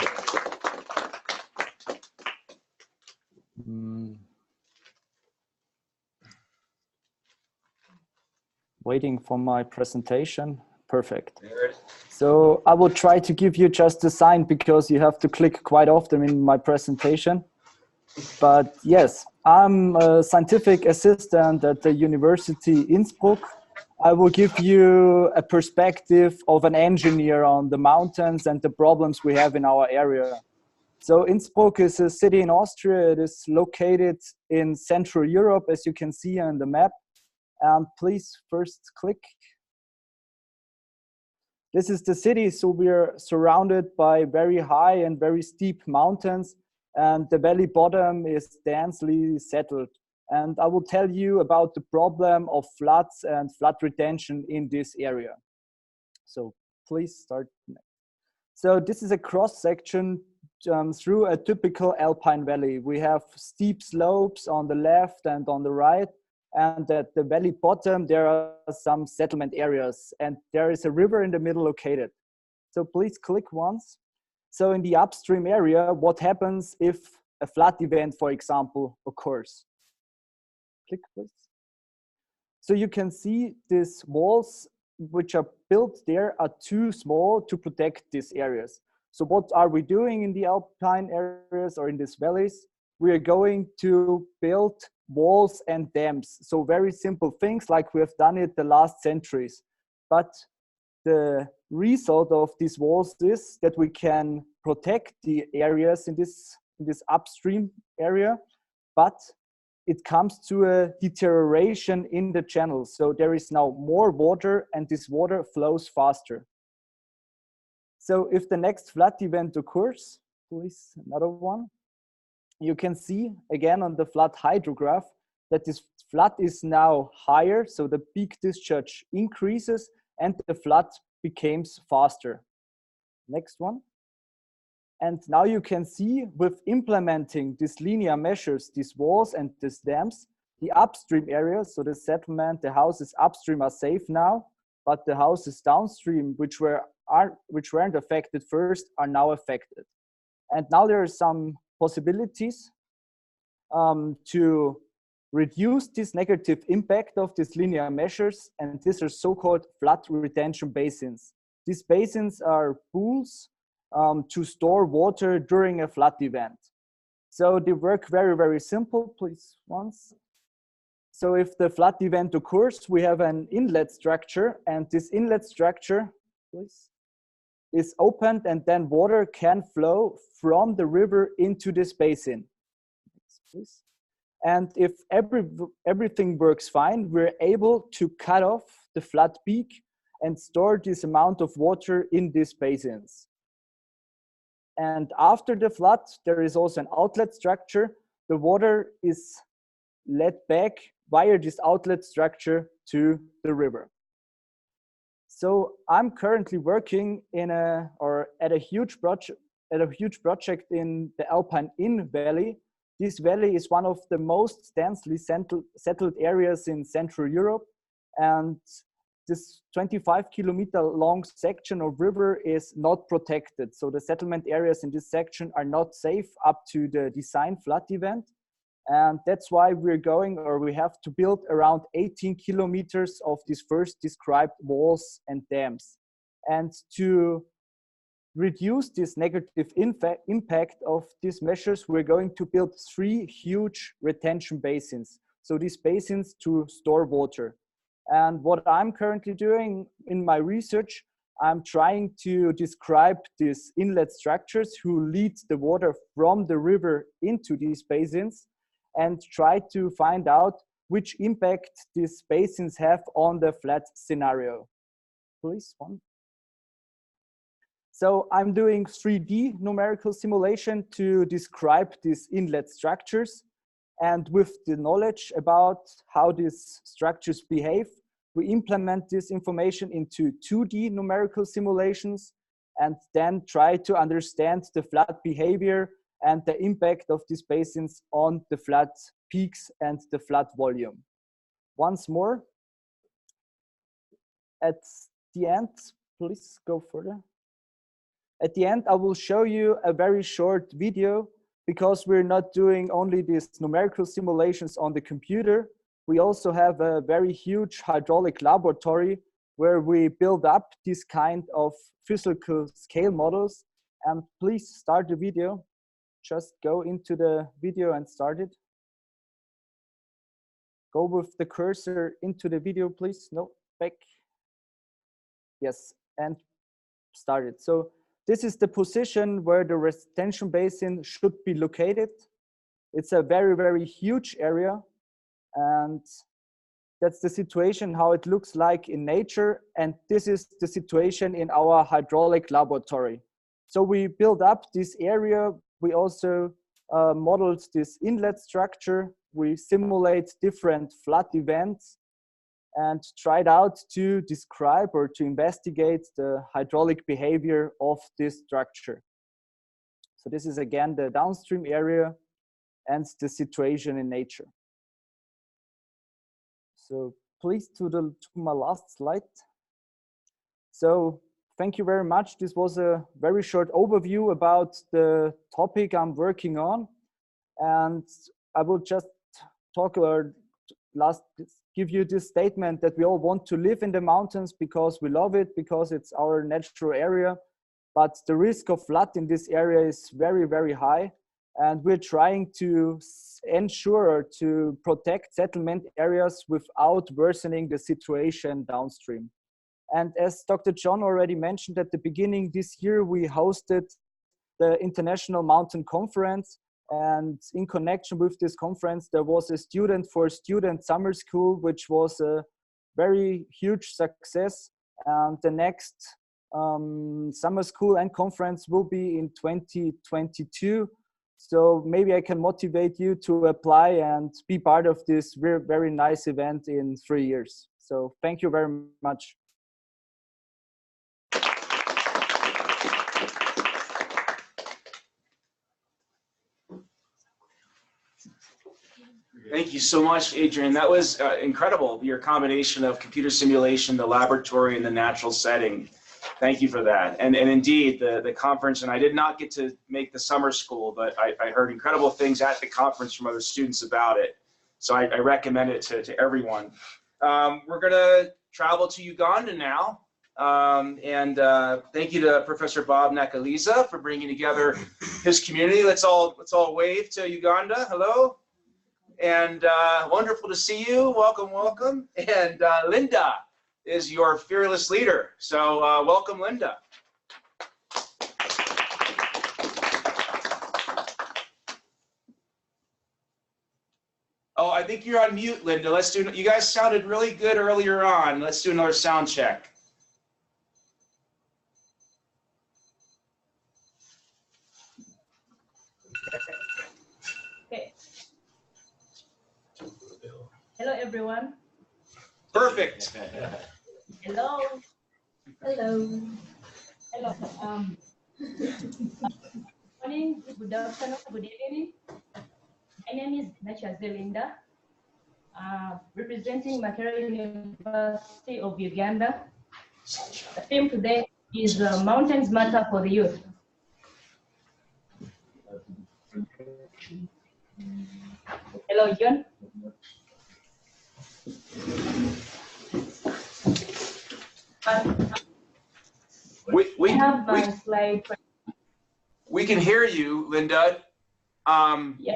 Waiting for my presentation. Perfect. So I will try to give you just a sign because you have to click quite often in my presentation. But yes, I'm a scientific assistant at the University Innsbruck. I will give you a perspective of an engineer on the mountains and the problems we have in our area. So Innsbruck is a city in Austria. It is located in Central Europe, as you can see on the map. Please first click. This is the city, so we are surrounded by very high and very steep mountains, and the valley bottom is densely settled. And I will tell you about the problem of floods and flood retention in this area. So please start. So this is a cross section through a typical alpine valley. We have steep slopes on the left and on the right. And at the valley bottom, there are some settlement areas and there is a river in the middle located. So please click once. So in the upstream area, what happens if a flood event, for example, occurs? Click, please. So you can see these walls which are built there are too small to protect these areas. So what are we doing in the alpine areas or in these valleys? We are going to build walls and dams. So very simple things like we have done it the last centuries. But the result of these walls is that we can protect the areas in this upstream area, but it comes to a deterioration in the channels. So there is now more water and this water flows faster. So if the next flood event occurs, please, another one. You can see again on the flood hydrograph that this flood is now higher. So the peak discharge increases and the flood becomes faster. Next one. And now you can see with implementing these linear measures, these walls and these dams, the upstream areas, so the settlement, the houses upstream are safe now, but the houses downstream, which weren't affected first, are now affected. And now there are some possibilities to reduce this negative impact of these linear measures, and these are so-called flood retention basins. These basins are pools to store water during a flood event. So they work very, very simple. Please, once. So if the flood event occurs, we have an inlet structure, and this inlet structure, please, is opened, and then water can flow from the river into this basin. Next, please. And if everything works fine, we're able to cut off the flood peak and store this amount of water in these basins. And after the flood, there is also an outlet structure. The water is led back via this outlet structure to the river. So I'm currently working at a huge project in the Alpine Inn Valley. This valley is one of the most densely settled areas in Central Europe, and this 25-kilometer long section of river is not protected. So the settlement areas in this section are not safe up to the design flood event. And that's why we have to build around 18 kilometers of these first described walls and dams. And to reduce this negative impact of these measures, we're going to build 3 huge retention basins. So these basins to store water. And what I'm currently doing in my research, I'm trying to describe these inlet structures who lead the water from the river into these basins, and try to find out which impact these basins have on the flood scenario. Please, one. So I'm doing 3D numerical simulation to describe these inlet structures. And with the knowledge about how these structures behave, we implement this information into 2D numerical simulations and then try to understand the flood behavior and the impact of these basins on the flood peaks and the flood volume. Once more, at the end, please go further. At the end, I will show you a very short video, because we're not doing only these numerical simulations on the computer. We also have a very huge hydraulic laboratory where we build up this kind of physical scale models. And please start the video. Just go into the video and start it. Go with the cursor into the video, please. No, back. Yes, and start it. So this is the position where the retention basin should be located. It's a very, very huge area. And that's the situation, how it looks like in nature. And this is the situation in our hydraulic laboratory. So we build up this area. We also modeled this inlet structure. We simulate different flood events and tried out to describe or to investigate the hydraulic behavior of this structure. So this is again the downstream area and the situation in nature. So please to my last slide. So thank you very much. This was a very short overview about the topic I'm working on. And I will just talk or give you this statement that we all want to live in the mountains because we love it, because it's our natural area. But the risk of flood in this area is very, very high. And we're trying to ensure or to protect settlement areas without worsening the situation downstream. And as Dr. John already mentioned at the beginning, this year we hosted the International Mountain Conference. And in connection with this conference, there was a student for student summer school, which was a very huge success. And the next summer school and conference will be in 2022. So maybe I can motivate you to apply and be part of this very, very nice event in 3 years. So thank you very much. Thank you so much, Adrian. That was incredible, your combination of computer simulation, the laboratory, and the natural setting. Thank you for that. And indeed, the conference, and I did not get to make the summer school, but I heard incredible things at the conference from other students about it. So I recommend it to everyone. We're going to travel to Uganda now. Thank you to Professor Bob Nakyazze for bringing together his community. Let's all wave to Uganda. Hello. And wonderful to see you. Welcome, welcome. And Linda is your fearless leader. So welcome, Linda. Oh, I think you're on mute, Linda. Let's do. You guys sounded really good earlier on. Let's do another sound check. Hello, everyone. Perfect. Hello. Hello. Hello. Morning, good afternoon, good evening. My name is Nakyazze Lindah, representing Makerere University of Uganda. The theme today is Mountains Matter for the Youth. Hello, John. We have my slide. We can hear you, Linda. Yeah.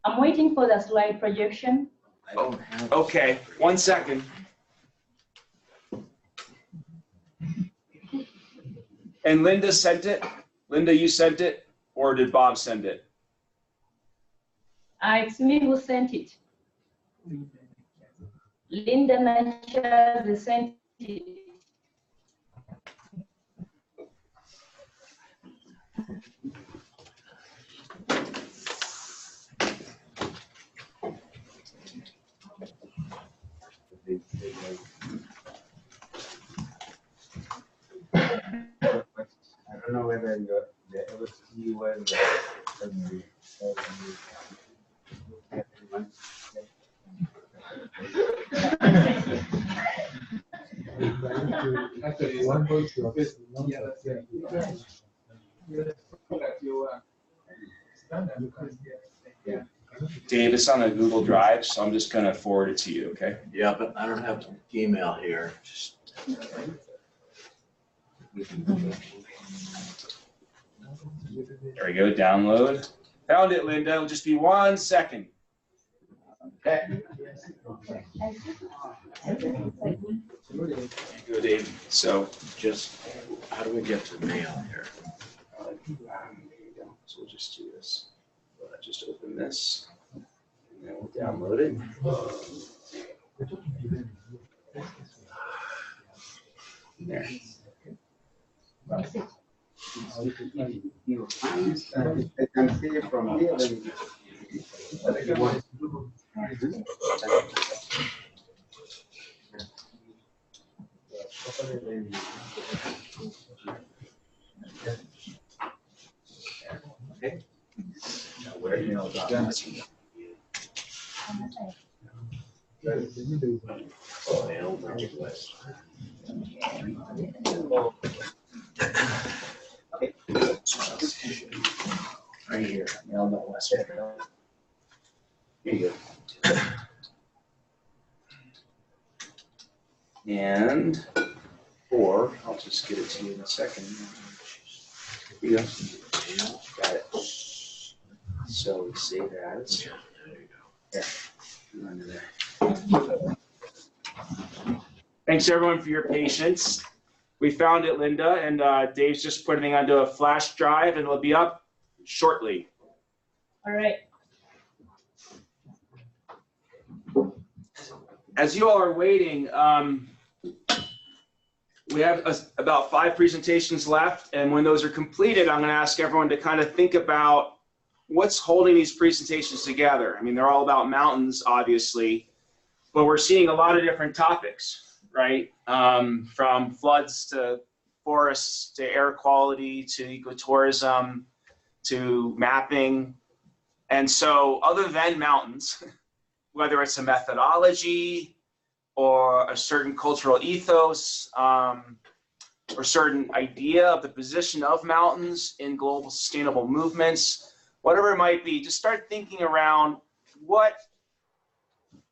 I'm waiting for the slide projection. Oh, okay, 1 second. And Linda sent it? Linda, you sent it? Or did Bob send it? It's me who sent it. Linda Nakyazze sent it. I don't know whether they ever see where Actually, one voice to office. Dave, it's on a Google Drive, so I'm just gonna forward it to you, okay? Yeah, but I don't have email here. Just- There we go, download. Found it, Linda, it'll just be 1 second. Okay. Go, Dave. So just, how do we get to mail here? So we'll just do this. Just open this, and then we'll download it. There. I can see it from here. Okay. Now where email Okay. Right here. Mail no less. Here you go. And, or I'll just get it to you in a second. Here you go. Got it. So we save as. There. Under there. Thanks everyone for your patience. We found it, Linda, and Dave's just putting it onto a flash drive, and it'll be up shortly. All right. As you all are waiting, we have about 5 presentations left, and when those are completed, I'm going to ask everyone to kind of think about what's holding these presentations together. I mean, they're all about mountains, obviously, but we're seeing a lot of different topics, right? From floods to forests to air quality to ecotourism to mapping. And so other than mountains, whether it's a methodology or a certain cultural ethos or certain idea of the position of mountains in global sustainable movements, whatever it might be, just start thinking around what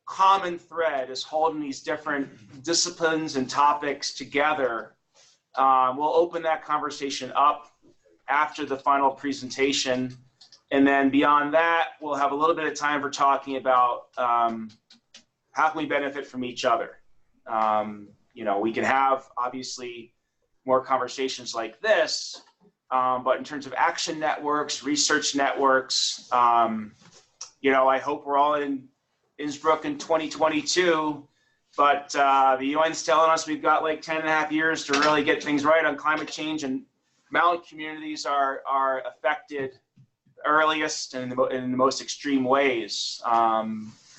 common thread is holding these different disciplines and topics together. We'll open that conversation up after the final presentation. And then beyond that, we'll have a little bit of time for talking about how can we benefit from each other. You know, we can have obviously more conversations like this, but in terms of action networks, research networks, you know, I hope we're all in Innsbruck in 2022, but the UN's telling us we've got like 10.5 years to really get things right on climate change, and mountain communities are affected earliest and in the most extreme ways.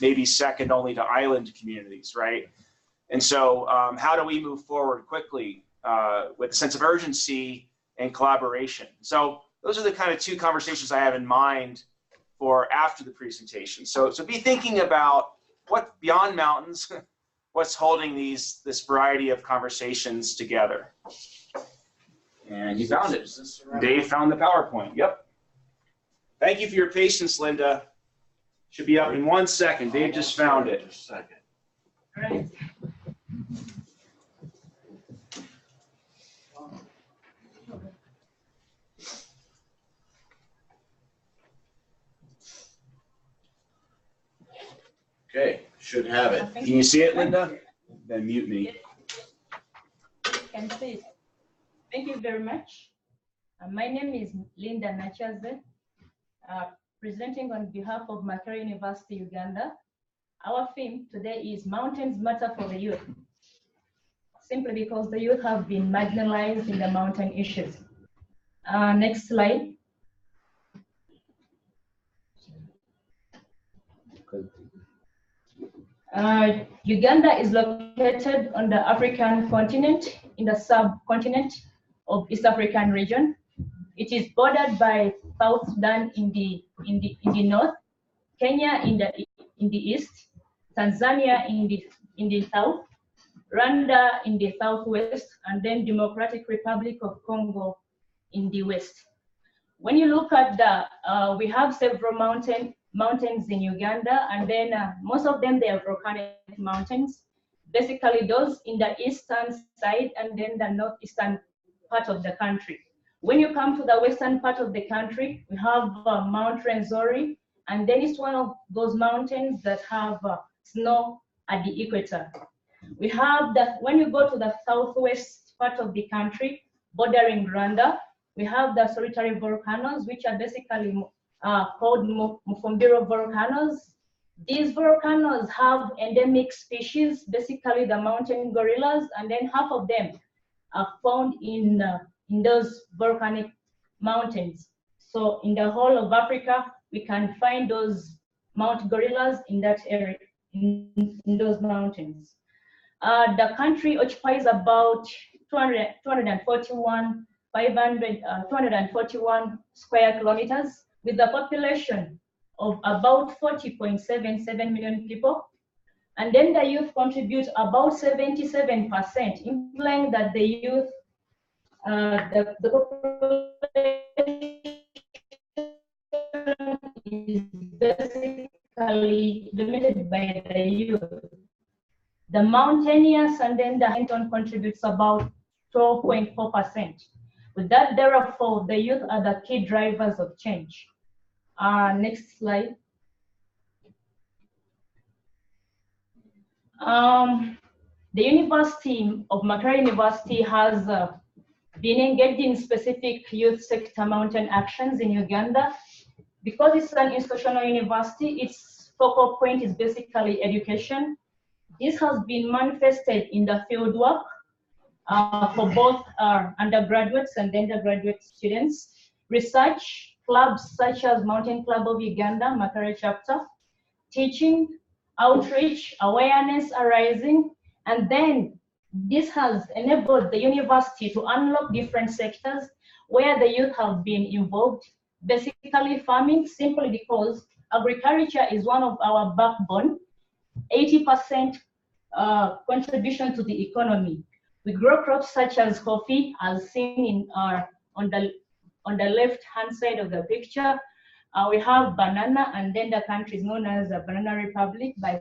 maybe second only to island communities, right? And so how do we move forward quickly with a sense of urgency and collaboration? So those are the kind of two conversations I have in mind for after the presentation. So be thinking about what beyond mountains, what's holding this variety of conversations together. And you found it. Dave found the PowerPoint. Yep. Thank you for your patience, Linda. Should be up in 1 second. Dave just found it. Just a second. Right. Okay, should have it. Can you see it, Linda? Then mute me. Can see it. Thank you very much. My name is Linda Nakyazze, presenting on behalf of Makerere University, Uganda. Our theme today is Mountains Matter for the Youth, simply because the youth have been marginalized in the mountain issues. Next slide. Uganda is located on the African continent, in the subcontinent of East African region. It is bordered by South Sudan in the north, Kenya in the east, Tanzania in the south, Rwanda in the southwest, and then Democratic Republic of Congo in the west. When you look at we have several mountains in Uganda, and then most of them, they are volcanic mountains. Basically those in the eastern side and then the northeastern part of the country. When you come to the western part of the country, we have Mount Rwenzori, and then it's one of those mountains that have snow at the equator. We have when you go to the southwest part of the country, bordering Rwanda, we have the solitary volcanoes, which are basically called Mufumbiro volcanoes. These volcanoes have endemic species, basically the mountain gorillas, and then half of them are found in those volcanic mountains. So in the whole of Africa, we can find those mountain gorillas in that area, in those mountains. The country occupies about 241 square kilometers, with a population of about 40.77 million people. And then the youth contribute about 77%, implying that the youth, the population is basically dominated by the youth. The mountainous and then the Hinton contributes about 12.4%. With that, therefore, the youth are the key drivers of change. Next slide. The University of Makerere University has been engaged in specific youth sector mountain actions in Uganda. Because it's an institutional university, its focal point is basically education. This has been manifested in the field work for both undergraduates and undergraduate students, research, clubs such as Mountain Club of Uganda, Makerere chapter, teaching, outreach, awareness arising, and then this has enabled the university to unlock different sectors where the youth have been involved, basically farming, simply because agriculture is one of our backbone, 80% contribution to the economy. We grow crops such as coffee, as seen in on the left-hand side of the picture. We have banana, and then the country is known as a Banana Republic by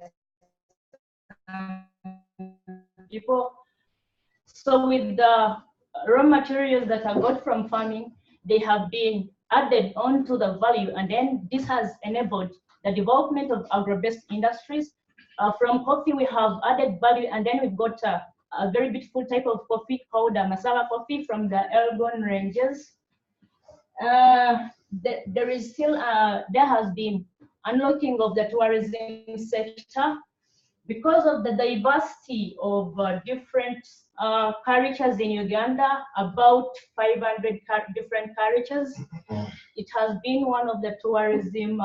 people. So with the raw materials that are got from farming, they have been added onto the value, and then this has enabled the development of agro-based industries. From coffee, we have added value, and then we've got a very beautiful type of coffee called Manosalva coffee from the Elgon ranges. There is still there has been unlocking of the tourism sector because of the diversity of different cultures in Uganda, about 500 different cultures. It has been one of the tourism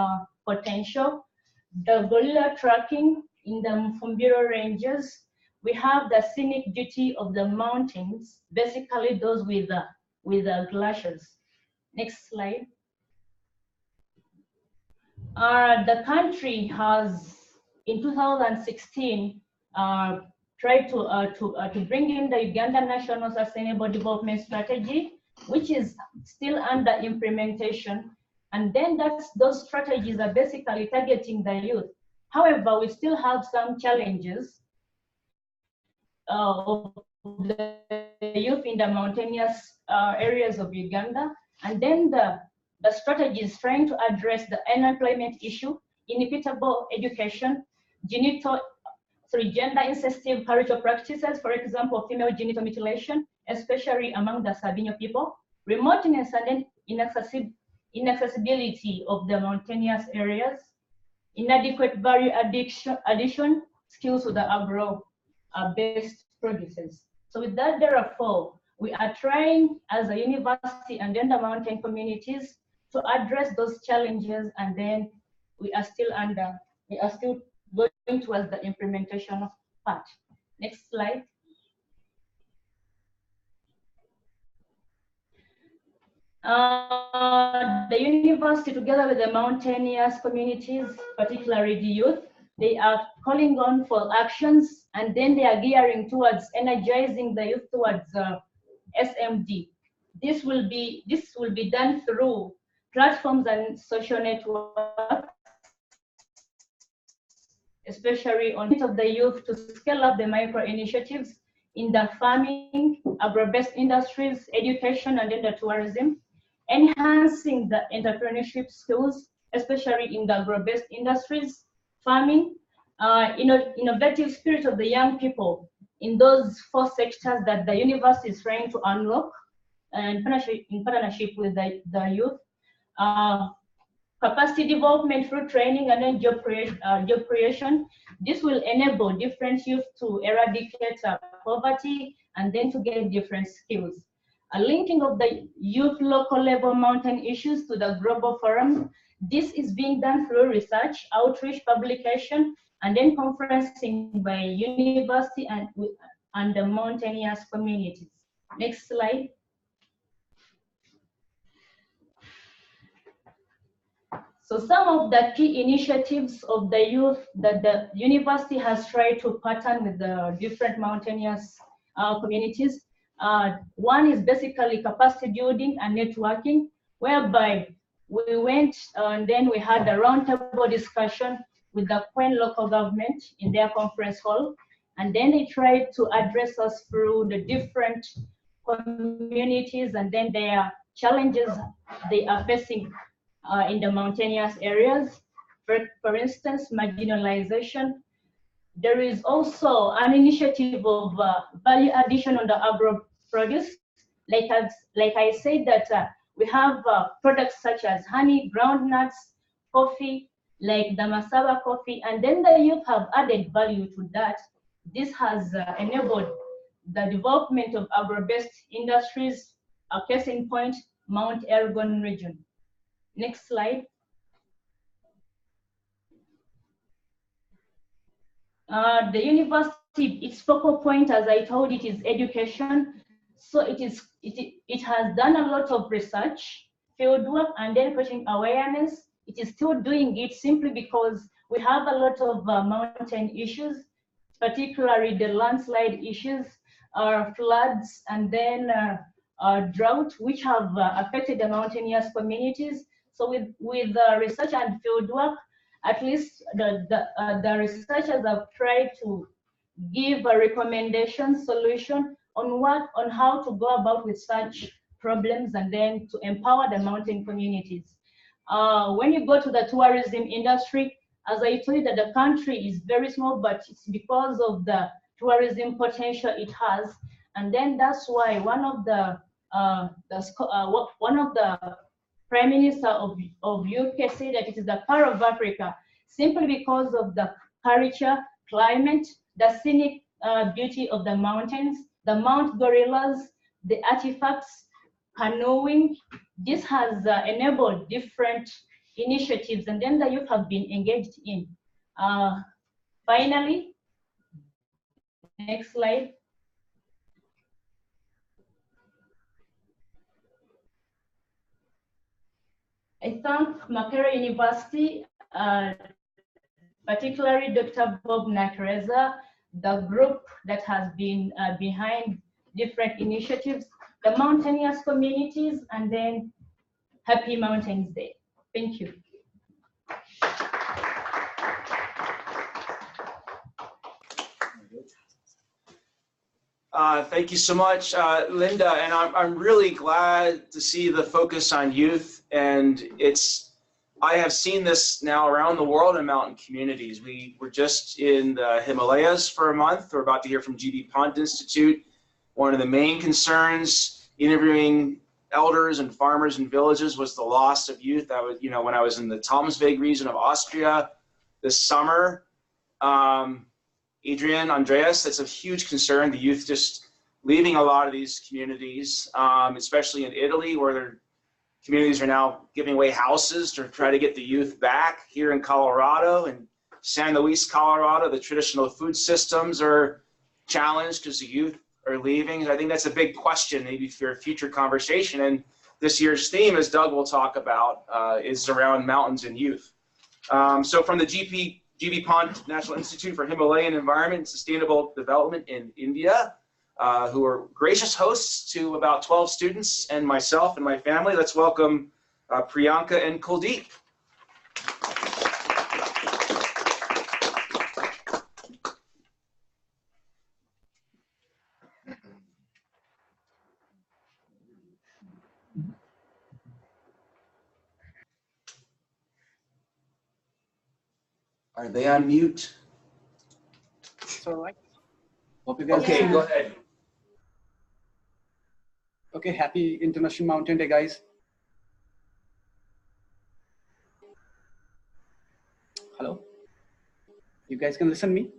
potential. the gorilla tracking in the Mfumbiro ranges. We have the scenic beauty of the mountains, basically those with the glaciers. Next slide. The country has, in 2016, tried to bring in the Uganda National Sustainable Development Strategy, which is still under implementation. And then those strategies are basically targeting the youth. However, we still have some challenges of the youth in the mountainous areas of Uganda. And then the strategy is trying to address the unemployment issue, inequitable education, gender insensitive cultural practices, for example, female genital mutilation, especially among the Sabino people, remoteness and inaccessibility of the mountainous areas, inadequate value addition skills to the agro-based produces. So with that, therefore, we are trying as a university and then the mountain communities to address those challenges, and then we are still going towards the implementation part. Next slide. The university, together with the mountainous communities, particularly the youth, they are calling on for actions, and then they are gearing towards energizing the youth towards SMD. This will be done through platforms and social networks, especially on of the youth to scale up the micro initiatives in the farming, agro-based industries, education, and then the tourism, enhancing the entrepreneurship skills, especially in the agro-based industries, farming, innovative spirit of the young people in those 4 sectors that the university is trying to unlock, and in partnership with the youth. Capacity development through training and then job creation. This will enable different youth to eradicate poverty and then to get different skills. A linking of the youth local level mountain issues to the global forum. This is being done through research, outreach, publication, and then conferencing by university and the mountainous communities. Next slide. So some of the key initiatives of the youth that the university has tried to pattern with the different mountainous communities. One is basically capacity building and networking, whereby we went and then we had a roundtable discussion with the Queen local government in their conference hall. And then they tried to address us through the different communities and then their challenges they are facing in the mountainous areas. For instance, marginalization. There is also an initiative of value addition on the agro produce. Like I said that we have products such as honey, groundnuts, coffee, like the Manosalva coffee, and then the youth have added value to that. This has enabled the development of agro-based industries, a case in point, Mount Elgon region. Next slide. The university, its focal point, as I told it, is education. So it has done a lot of research, field work, and then creating awareness. It is still doing it simply because we have a lot of mountain issues, particularly the landslide issues, floods, and then drought, which have affected the mountainous communities. So with research and field work, at least the researchers have tried to give a recommendation solution on how to go about with such problems and then to empower the mountain communities. When you go to the tourism industry, as I told you that the country is very small, but it's because of the tourism potential it has. And then that's why one of the Prime Minister of UK said that it is the pearl of Africa, simply because of the culture, climate, the scenic beauty of the mountains, the Mount Gorillas, the artifacts, canoeing. This has enabled different initiatives, and then the youth have been engaged in. Finally, next slide. I thank Makerere University, particularly Dr. Bob Nakyazze, the group that has been behind different initiatives, the mountaineers communities, and then Happy Mountains Day. Thank you. Thank you so much, Linda, and I'm really glad to see the focus on youth, and I have seen this now around the world in mountain communities. We were just in the Himalayas for a month. We're about to hear from GB Pont Institute. One of the main concerns interviewing elders and farmers in villages was the loss of youth. I was, when I was in the Tomsveg region of Austria this summer, Adrian, Andreas, that's a huge concern, the youth just leaving a lot of these communities, especially in Italy, where their communities are now giving away houses to try to get the youth back. Here in Colorado, in San Luis, Colorado, the traditional food systems are challenged because the youth are leaving. I think that's a big question maybe for a future conversation. And this year's theme, as Doug will talk about, is around mountains and youth. So from the GB Pont National Institute for Himalayan Environment and Sustainable Development in India, who are gracious hosts to about 12 students and myself and my family. Let's welcome Priyanka and Kuldeep. Are they on mute? It's all right. Hope you guys Okay, go ahead. Okay, happy International Mountain Day, guys. Hello? You guys can listen to me?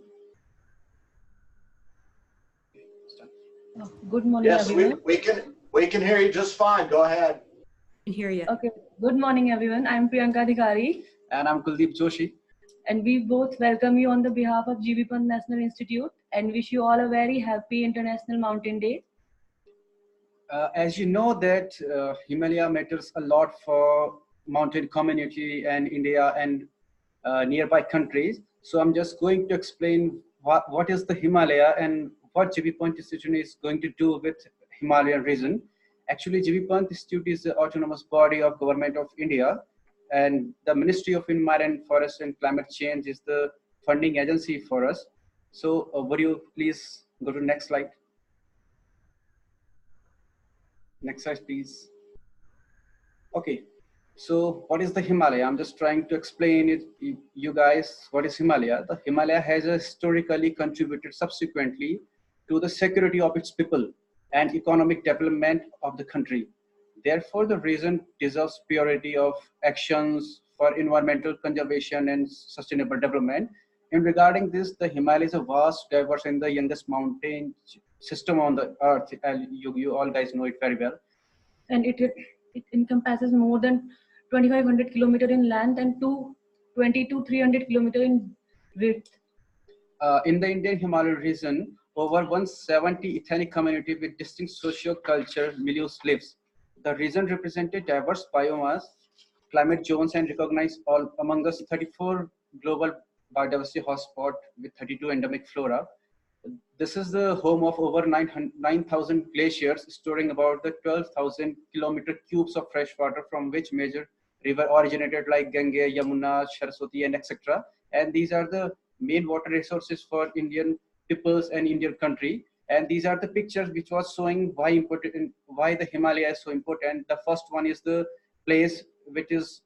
Good morning, Yes, everyone. we can hear you just fine. Go ahead. I can hear you. Okay. Good morning, everyone. I'm Priyanka Adhikari. And I'm Kuldeep Joshi. And we both welcome you on the behalf of GB Pant National Institute and wish you all a very happy International Mountain Day. As you know that Himalaya matters a lot for mountain community and India and nearby countries. So I'm just going to explain what is the Himalaya and what GB Pant Institute is going to do with Himalayan region. Actually, GB Pant Institute is the autonomous body of Government of India, and the Ministry of Environment, Forest and Climate Change is the funding agency for us. So would you please go to the next slide? Next slide, please. Okay, so what is the Himalaya? I'm just trying to explain it, you guys, what is Himalaya? The Himalaya has historically contributed subsequently to the security of its people and economic development of the country. Therefore, the region deserves priority of actions for environmental conservation and sustainable development. In regarding this, the Himalaya is a vast, diverse, and the youngest mountain system on the earth. You all guys know it very well. And it encompasses more than 2,500 kilometers in length and 2,300 kilometers in width. In the Indian Himalayan region, over 170 ethnic community with distinct socio-cultural milieux lives. The region represented diverse biomass, climate zones, and recognized all among us 34 global biodiversity hotspot with 32 endemic flora. This is the home of over 9,000 glaciers, storing about the 12,000 kilometer cubes of fresh water, from which major river originated like Ganga, Yamuna, Saraswati, and etc. And these are the main water resources for Indian peoples and Indian country. And these are the pictures which was showing why the Himalaya is so important. The first one is the place which is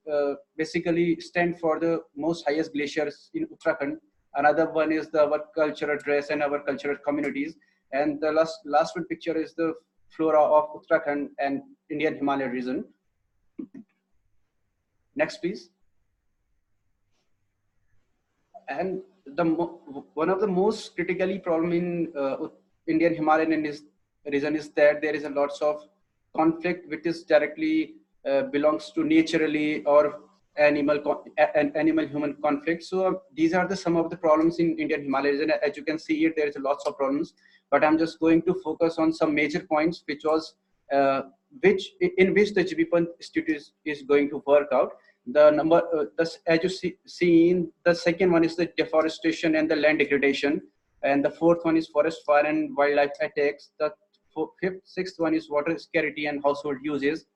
basically stand for the most highest glaciers in Uttarakhand. Another one is our cultural dress and our cultural communities. And the last one picture is the flora of Uttarakhand and Indian Himalayan region. Next, please. And one of the most critically problem in Indian Himalayan region is that there is a lots of conflict which is directly belongs to naturally or animal-human conflict. So these are some of the problems in Indian Himalaya region. As you can see here, there is lots of problems, but I'm just going to focus on some major points, which in which the GBPAN Institute is going to work out. As you see in the second one is the deforestation and the land degradation, and the fourth one is forest fire and wildlife attacks. The sixth one is water scarcity and household uses.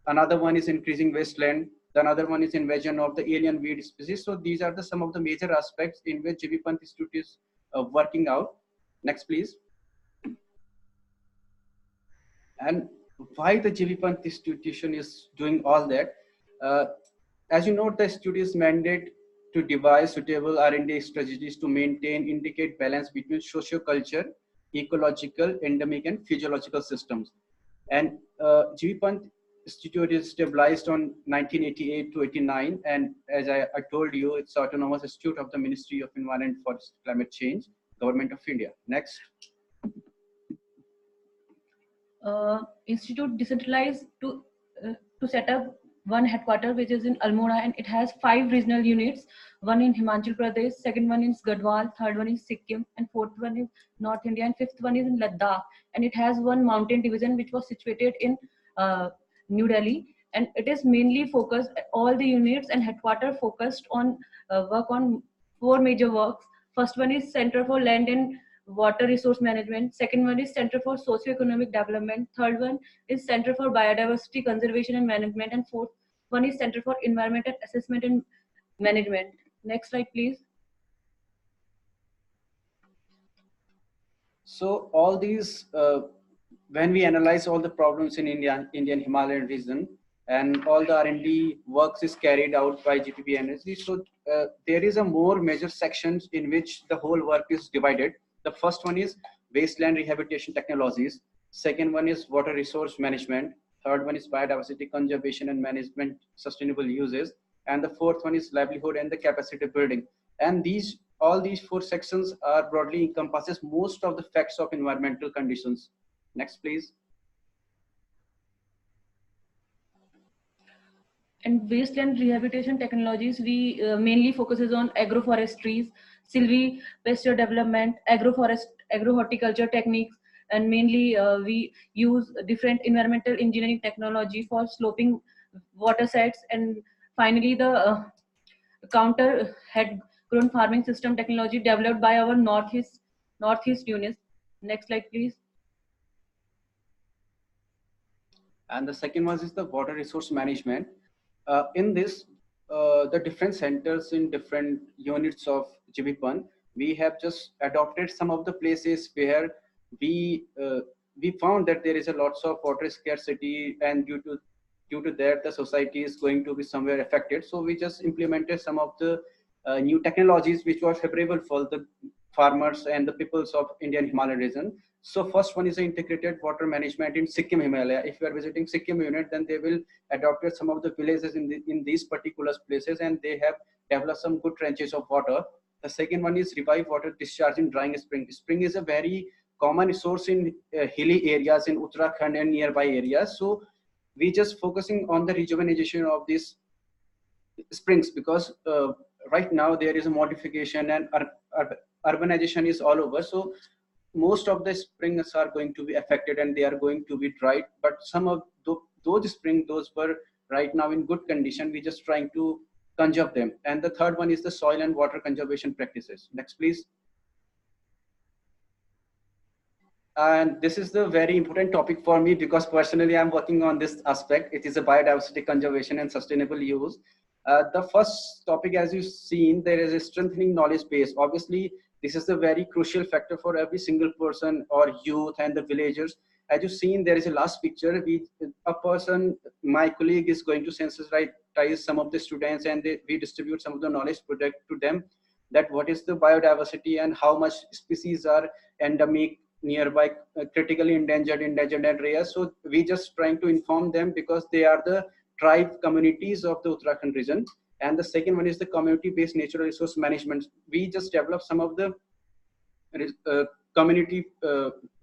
Another one is increasing wasteland. Another one is invasion of the alien weed species. So these are some of the major aspects in which GBPAN Institute is working out. Next, please. And why the GBPAN institution is doing all that? As you know, the institute is mandated to devise suitable R&D strategies to maintain intricate balance between socio-culture, ecological, endemic, and physiological systems. And GBPAN Institute is stabilized on 1988 to 89, and as I told you, it's autonomous institute of the Ministry of Environment, Forest, Climate Change, Government of India. Next. Institute decentralized to set up one headquarters, which is in Almora, and it has 5 regional units. One in Himachal Pradesh, second one is Gadwal, third one is Sikkim, and fourth one is North India, and fifth one is in Ladakh. And it has one mountain division which was situated in New Delhi, and it is mainly focused, all the units and headquarters focused on work on 4 major works. First one is Center for Land and Water Resource Management. Second one is Center for Socio-Economic Development. Third one is Center for Biodiversity Conservation and Management. And fourth one is Center for Environmental Assessment and Management. Next slide, please. So all these, when we analyze all the problems in Indian Himalayan region, and all the R&D works is carried out by GPB Energy, so there is a more major sections in which the whole work is divided. The first one is wasteland rehabilitation technologies. Second one is water resource management. Third one is biodiversity conservation and management, sustainable uses. And the fourth one is livelihood and the capacity building. And all these 4 sections are broadly encompasses most of the facts of environmental conditions. Next, please. And wasteland rehabilitation technologies, we mainly focuses on agroforestries, silvipasture development, agro-horticulture techniques, and mainly we use different environmental engineering technology for sloping water sets, and finally the counter head-grown farming system technology developed by our northeast units. Next slide, please. And the second one is the water resource management. In this, the different centers in different units of GBPAN, we have just adopted some of the places where we found that there is a lots of water scarcity, and due to that the society is going to be somewhere affected. So we just implemented some of the new technologies which were favorable for the farmers and the peoples of Indian Himalayan region. So first one is integrated water management in Sikkim Himalaya. If you are visiting Sikkim unit, then they will adopt some of the villages in these particular places, and they have developed some good trenches of water. The second one is revive water discharge in drying spring. Spring is a very common resource in hilly areas in Uttarakhand and nearby areas. So we just focusing on the rejuvenation of these springs, because right now there is a modification and urbanization is all over. So most of the springs are going to be affected and they are going to be dried, but some of those springs, those were right now in good condition. We just trying to conserve them. And the third one is the soil and water conservation practices. Next, please. And this is the very important topic for me, because personally I'm working on this aspect. It is a biodiversity conservation and sustainable use. The first topic, as you've seen, there is a strengthening knowledge base. Obviously, this is a very crucial factor for every single person or youth and the villagers. As you've seen, there is a last picture. My colleague is going to sensitize some of the students, and we distribute some of the knowledge product to them, that what is the biodiversity and how much species are endemic, nearby, critically endangered, and rare. So we just trying to inform them, because they are the tribe communities of the Uttarakhand region. And the second one is the community-based natural resource management. We just develop some of the community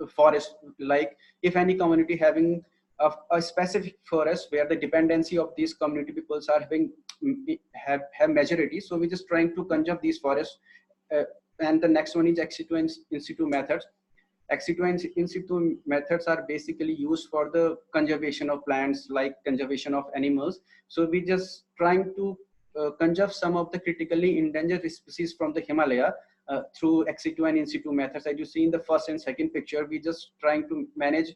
forest, like if any community having of a specific forest where the dependency of these community peoples are have majority. So we're just trying to conserve these forests. And the next one is ex situ and in situ methods. Ex situ and in situ methods are basically used for the conservation of plants, like conservation of animals. So we just trying to conserve some of the critically endangered species from the Himalaya through ex situ and in situ methods. As you see in the first and second picture, we just trying to manage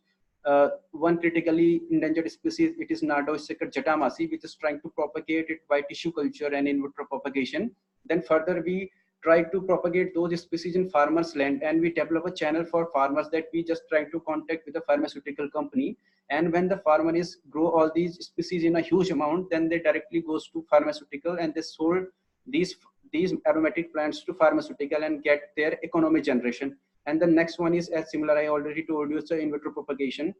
one critically endangered species. It is Nakyazze jatamasi, which is trying to propagate it by tissue culture and in vitro propagation. Then further we try to propagate those species in farmers' land, and we develop a channel for farmers that we just try to contact with a pharmaceutical company. And when the farmer is grow all these species in a huge amount, then they directly goes to pharmaceutical and they sold these aromatic plants to pharmaceutical and get their economic generation. And the next one is as similar, I already told you, so in vitro propagation.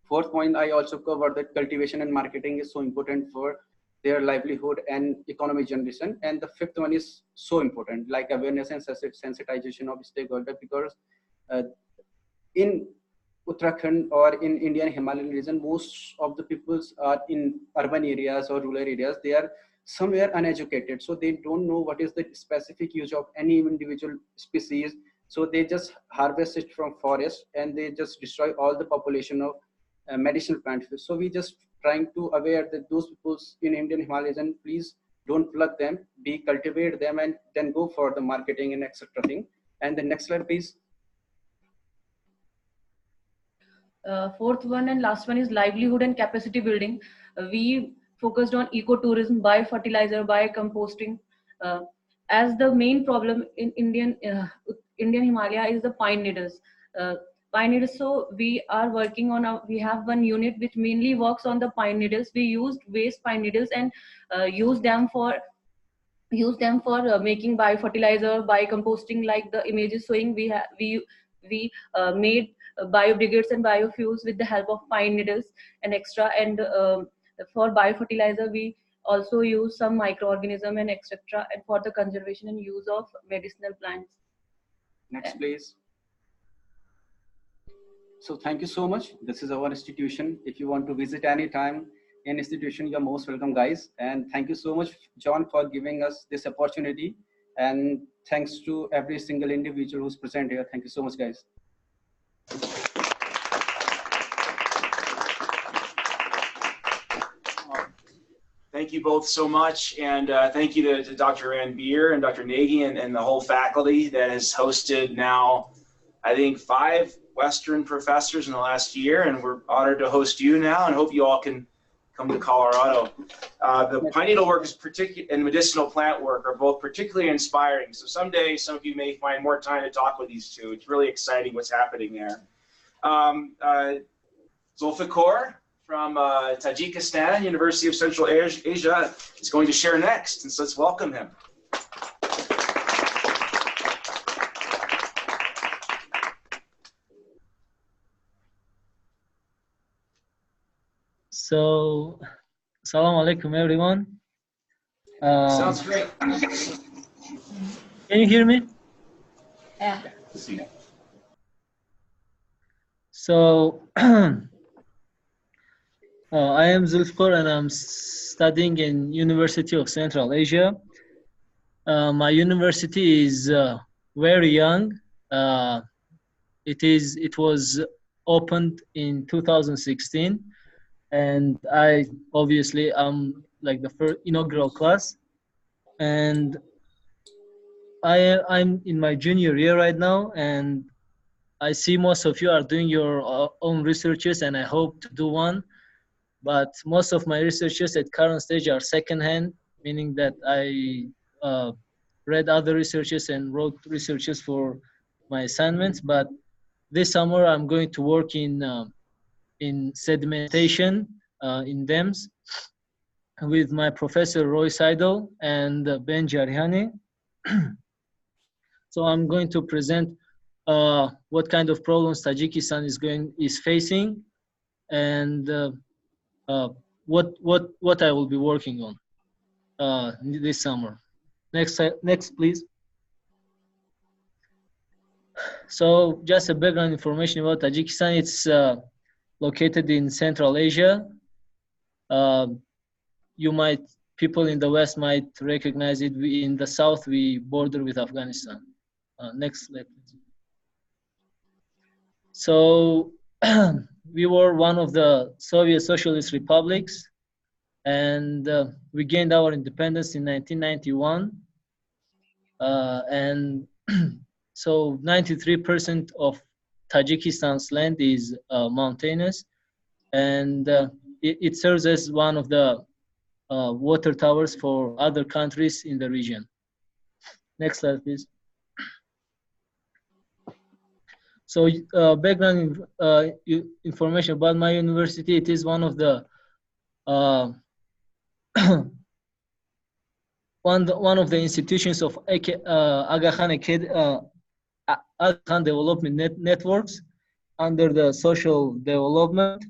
Fourth point, I also covered that cultivation and marketing is so important for their livelihood and economic generation. And the fifth one is so important, like awareness and sensitization of stakeholders, because in Uttarakhand or in Indian Himalayan region, most of the peoples are in urban areas or rural areas. They are somewhere uneducated, so they don't know what is the specific use of any individual species. So they just harvest it from forest and they just destroy all the population of medicinal plants. So we just trying to aware that those people in Indian Himalayan, please don't pluck them, cultivate them and then go for the marketing and etc. thing. And the next slide, please. Fourth one and last one is livelihood and capacity building. We focused on ecotourism, biofertilizer, biocomposting. As the main problem in Indian Himalaya is the pine needles. So we are working on we have one unit which mainly works on the pine needles. We used waste pine needles and use them for making biofertilizer, biocomposting, like the images showing. We made biobrigades and biofuels with the help of pine needles and extra. And for biofertilizer, we also use some microorganism and etc. And for the conservation and use of medicinal plants. Next, please. So thank you so much. This is our institution. If you want to visit anytime in institution, you're most welcome, guys. And thank you so much, John, for giving us this opportunity. And thanks to every single individual who's present here. Thank you so much, guys. Thank you both so much, and thank you to Dr. Ranbir and Dr. Nagy and the whole faculty that has hosted now, I think, 5 Western professors in the last year, and we're honored to host you now and hope you all can come to Colorado. The pine needle work is and medicinal plant work are both particularly inspiring, so someday some of you may find more time to talk with these two. It's really exciting what's happening there. Zulfikar from Tajikistan, University of Central Asia, is going to share next, and so let's welcome him. So, Assalamu alaikum, everyone. Sounds great. Can you hear me? Yeah. So, I am Zulfikar and I'm studying in University of Central Asia. My university is very young. It was opened in 2016, and I obviously am like the first inaugural class, and I'm in my junior year right now, and I see most of you are doing your own researches, and I hope to do one. But most of my researches at current stage are secondhand, meaning that I read other researches and wrote researches for my assignments. But this summer I'm going to work in sedimentation in dams with my professor Roy Seidel and Ben Jarihani. So I'm going to present what kind of problems Tajikistan is facing, and what I will be working on this summer. Next, please. So just a background information about Tajikistan. It's located in Central Asia. People in the West might recognize it. In the South, we border with Afghanistan. Next slide, please. So we were one of the Soviet Socialist republics, and we gained our independence in 1991. And so 93% of Tajikistan's land is mountainous, and it serves as one of the water towers for other countries in the region. Next slide, please. So background information about my university. It is one of the one of the institutions of Aga Khan Development Networks under the social development.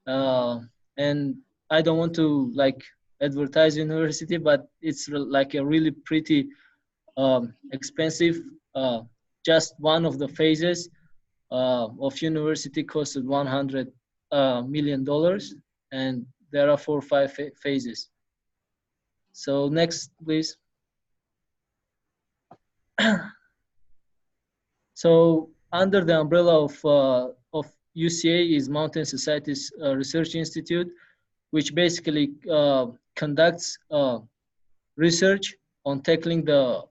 And I don't want to like advertise university, but it's like a really pretty expensive. Just one of the phases of university costed $100 million, and there are 4 or 5 phases. So next, please. So under the umbrella of UCA is Mountain Societies Research Institute, which basically conducts research on tackling the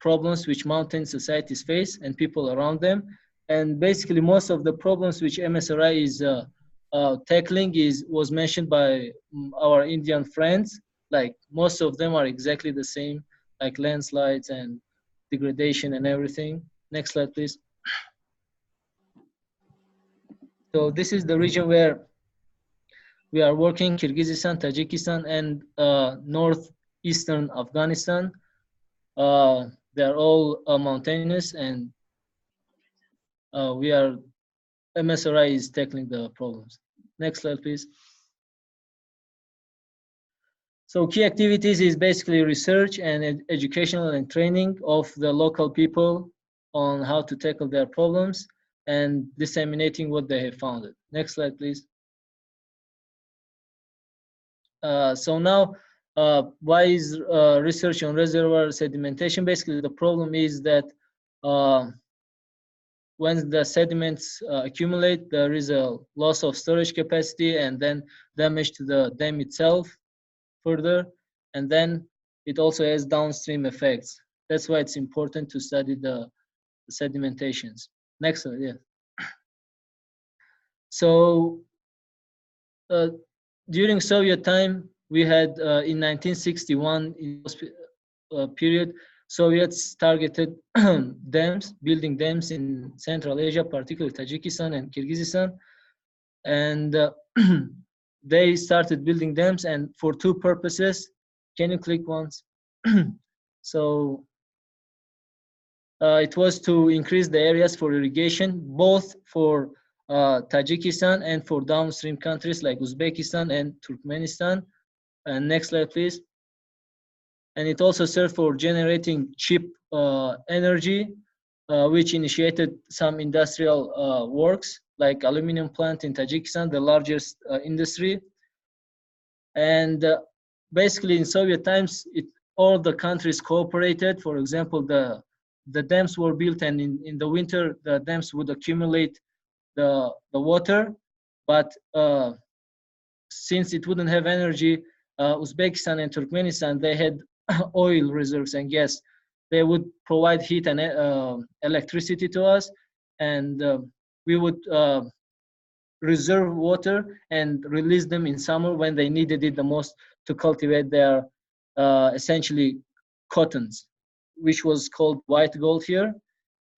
problems which mountain societies face and people around them. And basically most of the problems which MSRI is tackling was mentioned by our Indian friends. Like most of them are exactly the same, like landslides and degradation and everything. Next slide, please. So this is the region where we are working, Kyrgyzstan, Tajikistan, and northeastern Afghanistan. They're all mountainous, and MSRI is tackling the problems. Next slide, please. So key activities is basically research and educational and training of the local people on how to tackle their problems and disseminating what they have found. Next slide, please. So now, why is research on reservoir sedimentation? Basically, the problem is that when the sediments accumulate, there is a loss of storage capacity and then damage to the dam itself further, and then it also has downstream effects. That's why it's important to study the sedimentations. Next slide, yeah. So during Soviet time, we had in 1961 period, Soviets targeted dams, building dams in Central Asia, particularly Tajikistan and Kyrgyzstan, and they started building dams, and for 2 purposes. Can you click once? So it was to increase the areas for irrigation, both for Tajikistan and for downstream countries like Uzbekistan and Turkmenistan. And next slide, please. And it also served for generating cheap energy, which initiated some industrial works like aluminum plant in Tajikistan, the largest industry. And basically in Soviet times, all the countries cooperated. For example, the dams were built, and in the winter, the dams would accumulate the water. But since it wouldn't have energy, Uzbekistan and Turkmenistan, they had oil reserves and gas. They would provide heat and electricity to us, and we would reserve water and release them in summer when they needed it the most to cultivate their essentially cottons, which was called white gold here.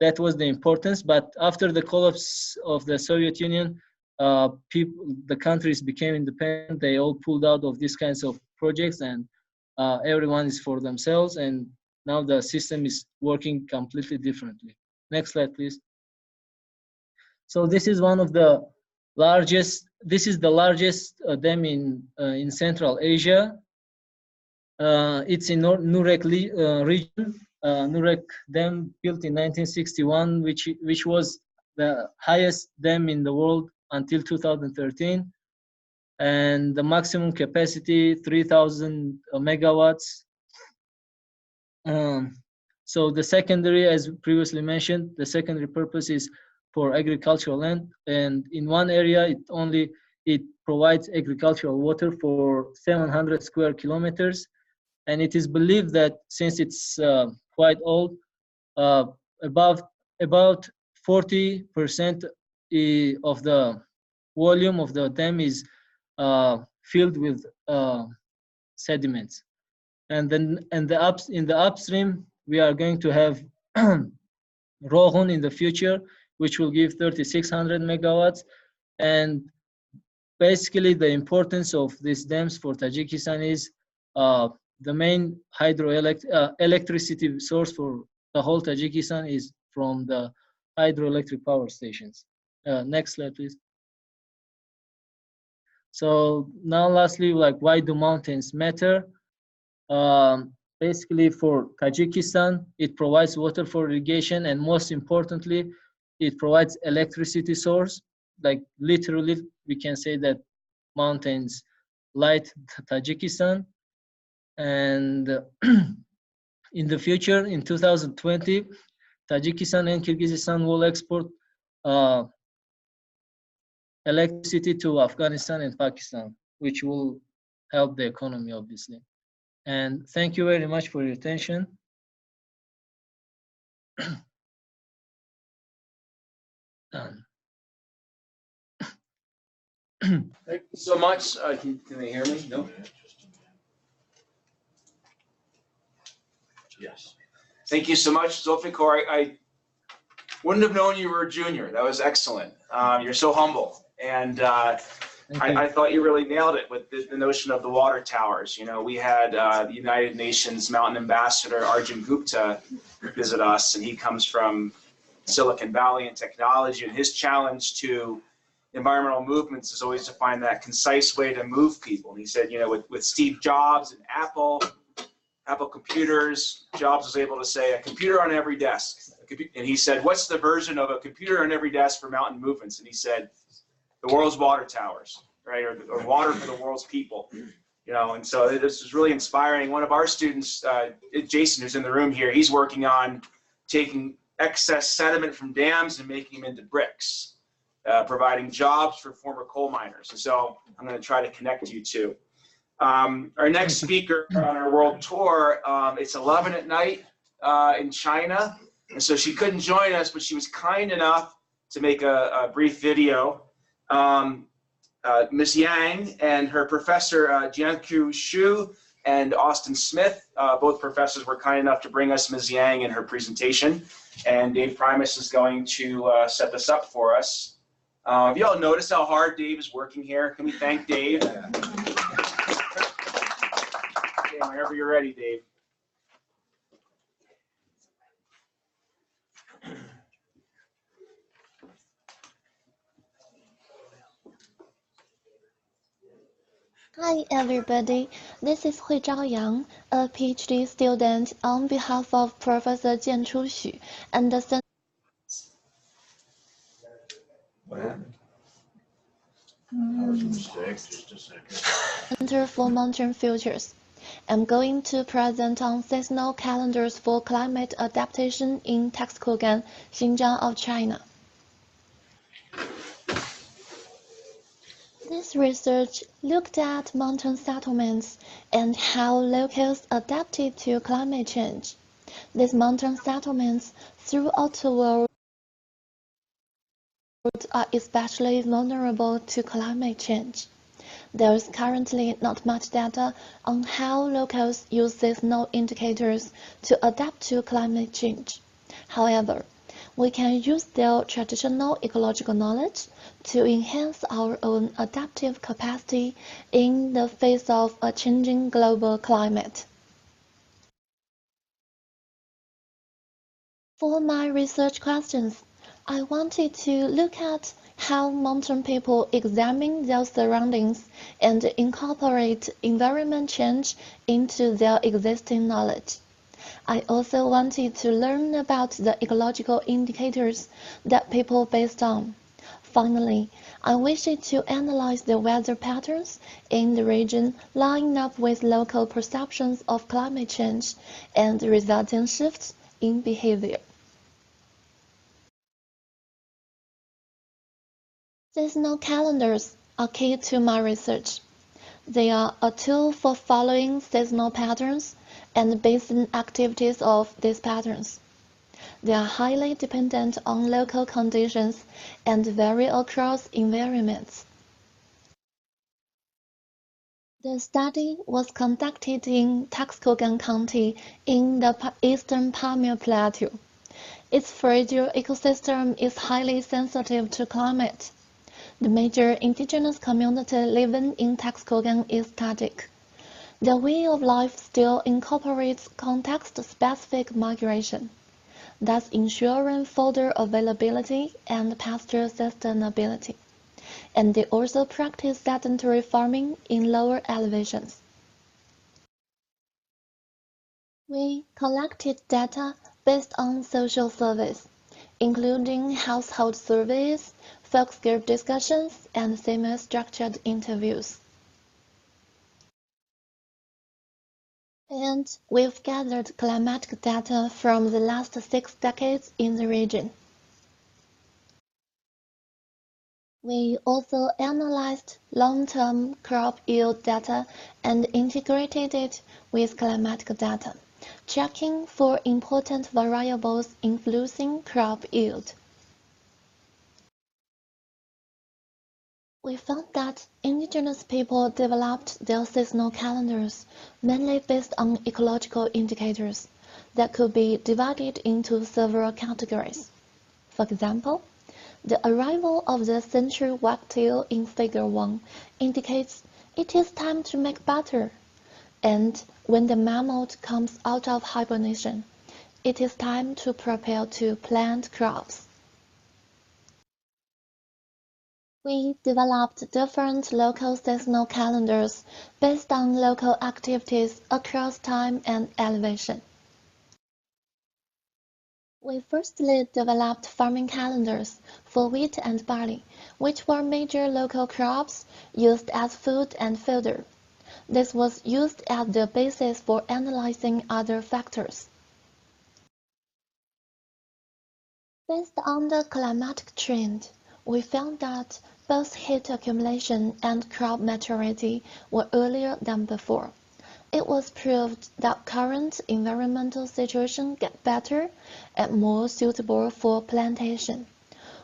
That was the importance. But after the collapse of the Soviet Union, the countries became independent. They all pulled out of these kinds of projects, and everyone is for themselves. And now the system is working completely differently. Next slide, please. So this is one of the largest. This is the largest dam in Central Asia. It's in Nurek region. Nurek Dam built in 1961, which was the highest dam in the world until 2013, and the maximum capacity 3,000 megawatts. So the secondary, as previously mentioned, the secondary purpose is for agricultural land, and in one area it provides agricultural water for 700 square kilometers, and it is believed that since it's quite old, about 40% of the volume of the dam is filled with sediments. And then in the upstream, we are going to have Rohun in the future, which will give 3,600 megawatts. And basically, the importance of these dams for Tajikistan is the main electricity source for the whole Tajikistan is from the hydroelectric power stations. Next slide, please. So now, lastly, like, why do mountains matter? Basically, for Tajikistan, it provides water for irrigation, and most importantly, it provides electricity source. Like, literally, we can say that mountains light Tajikistan. And in the future, in 2020, Tajikistan and Kyrgyzstan will export electricity to Afghanistan and Pakistan, which will help the economy, obviously. And thank you very much for your attention. Done. Thank you so much. Can they hear me? No? Yes. Thank you so much, Zulfikar. I wouldn't have known you were a junior. That was excellent. You're so humble. And I thought you really nailed it with the notion of the water towers. You know, we had the United Nations Mountain Ambassador Arjun Gupta visit us, and he comes from Silicon Valley and technology, and his challenge to environmental movements is always to find that concise way to move people. And he said, you know, with Steve Jobs and Apple computers, Jobs was able to say a computer on every desk. And he said, what's the version of a computer on every desk for mountain movements? And he said, the world's water towers, right? Or water for the world's people, you know? And so this is really inspiring. One of our students, Jason, who's in the room here, he's working on taking excess sediment from dams and making them into bricks, providing jobs for former coal miners. And so I'm going to try to connect you two. Our next speaker on our world tour, it's 11 at night in China. And so she couldn't join us, but she was kind enough to make a brief video. Ms. Yang and her professor, Jianku Xu and Austin Smith, both professors were kind enough to bring us Ms. Yang and her presentation. And Dave Primus is going to set this up for us. Have you all noticed how hard Dave is working here? Can we thank Dave? Okay, whenever you're ready, Dave. Hi everybody, this is Hui Zhao Yang, a PhD student on behalf of Professor Jianchu Xu and the Center for Mountain Futures. I'm going to present on seasonal calendars for climate adaptation in Taxkogan, Xinjiang of China. This research looked at mountain settlements and how locals adapted to climate change. These mountain settlements throughout the world are especially vulnerable to climate change. There is currently not much data on how locals use seasonal indicators to adapt to climate change. However, we can use their traditional ecological knowledge to enhance our own adaptive capacity in the face of a changing global climate. For my research questions, I wanted to look at how mountain people examine their surroundings and incorporate environment change into their existing knowledge. I also wanted to learn about the ecological indicators that people based on. Finally, I wish to analyze the weather patterns in the region, lining up with local perceptions of climate change and resulting shifts in behavior. Seasonal calendars are key to my research. They are a tool for following seasonal patterns and basing activities of these patterns. They are highly dependent on local conditions and vary across environments. The study was conducted in Tuxcogan County in the eastern Pamir Plateau. Its fragile ecosystem is highly sensitive to climate. The major indigenous community living in Tuxcogan is Tajik. Their way of life still incorporates context-specific migration, thus ensuring fodder availability and pasture sustainability. And they also practice sedentary farming in lower elevations. We collected data based on social surveys, including household surveys, focus group discussions, and semi-structured interviews. And we've gathered climatic data from the last 6 decades in the region. We also analyzed long-term crop yield data and integrated it with climatic data, checking for important variables influencing crop yield. We found that indigenous people developed their seasonal calendars mainly based on ecological indicators that could be divided into several categories. For example, the arrival of the century wagtail in Figure 1 indicates it is time to make butter, and when the mammoth comes out of hibernation, it is time to prepare to plant crops. We developed different local seasonal calendars based on local activities across time and elevation. We firstly developed farming calendars for wheat and barley, which were major local crops used as food and fodder. This was used as the basis for analyzing other factors. Based on the climatic trend, we found that both heat accumulation and crop maturity were earlier than before. It was proved that current environmental situations get better and more suitable for plantation.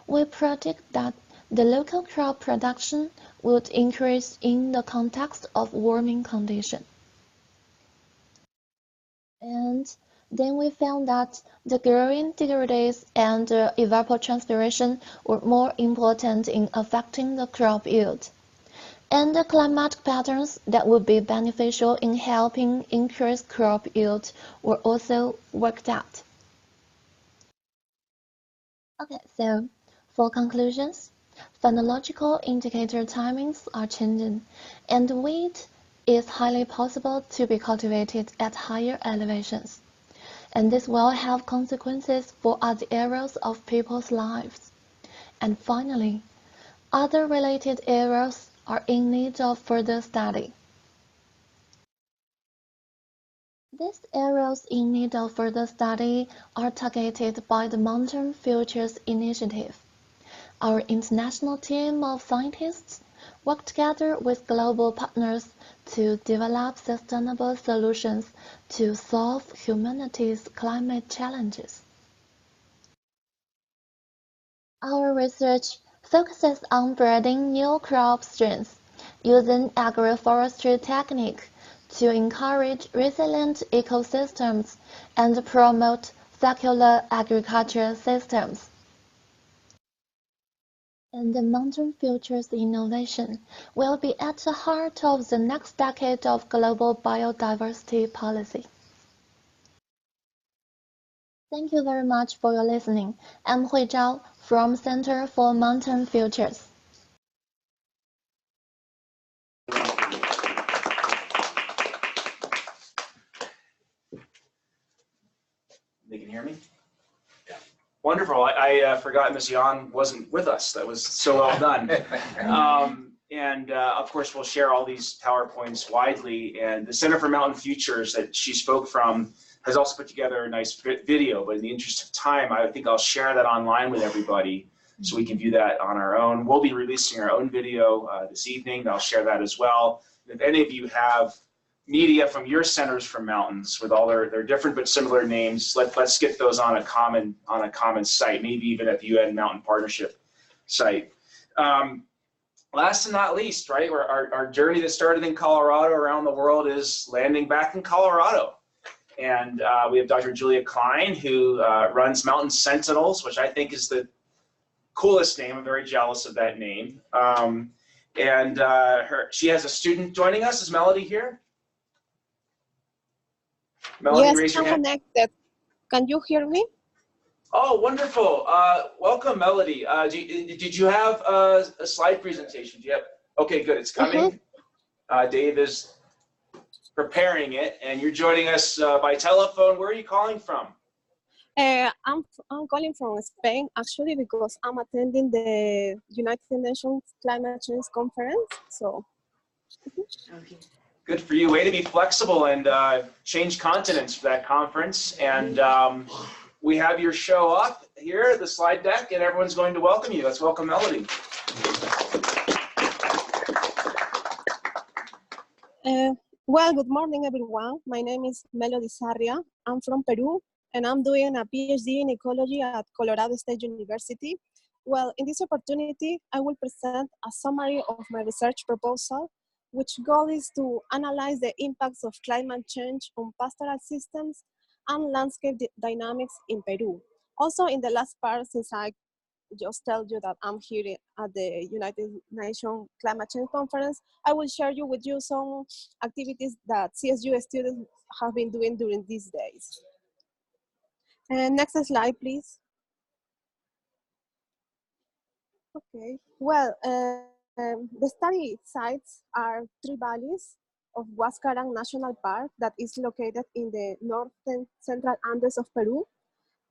We predict that the local crop production would increase in the context of warming conditions. And then we found that the growing degrees and evapotranspiration were more important in affecting the crop yield. And the climatic patterns that would be beneficial in helping increase crop yield were also worked out. Okay, so for conclusions, phenological indicator timings are changing, and wheat is highly possible to be cultivated at higher elevations. And this will have consequences for other areas of people's lives. And finally, other related areas are in need of further study. These areas in need of further study are targeted by the Mountain Futures Initiative. Our international team of scientists work together with global partners to develop sustainable solutions to solve humanity's climate challenges. Our research focuses on breeding new crop strains using agroforestry technique to encourage resilient ecosystems and promote circular agriculture systems. And the Mountain Futures innovation will be at the heart of the next decade of global biodiversity policy. Thank you very much for your listening. I'm Hui Zhao from Center for Mountain Futures. They can hear me? Yeah. Wonderful. I forgot Ms. Jan wasn't with us. That was so well done. And of course, we'll share all these PowerPoints widely. And the Center for Mountain Futures that she spoke from has also put together a nice video. But in the interest of time, I think I'll share that online with everybody so we can view that on our own. We'll be releasing our own video this evening. I'll share that as well. If any of you have media from your centers for mountains with all their different but similar names, let's get those on a common site, maybe even at the UN Mountain Partnership site. Last and not least, right, our journey that started in Colorado around the world is landing back in Colorado. And we have Dr. Julia Klein, who runs Mountain Sentinels, which I think is the coolest name. I'm very jealous of that name. She has a student joining us. Is Melody here? Melody, yes, raise your hand. Connected. Can you hear me? Oh, wonderful. Welcome, Melody. Did you have a slide presentation? Do you have? Okay, good. It's coming. Dave is preparing it, and you're joining us by telephone. Where are you calling from? I'm calling from Spain, actually, because I'm attending the United Nations Climate Change Conference. So. Okay. Good for you. Way to be flexible and change continents for that conference. And we have your show up here, the slide deck, and everyone's going to welcome you. Let's welcome Melody. Well, good morning, everyone. My name is Melody Sarria. I'm from Peru, and I'm doing a PhD in ecology at Colorado State University. Well, in this opportunity, I will present a summary of my research proposal, which goal is to analyze the impacts of climate change on pastoral systems and landscape dynamics in Peru. Also, in the last part, since I just tell you that I'm here at the United Nations Climate Change Conference, I will share with you some activities that CSU students have been doing during these days. And next slide, please. Okay, well, the study sites are three valleys of Huascarán National Park that is located in the northern central Andes of Peru.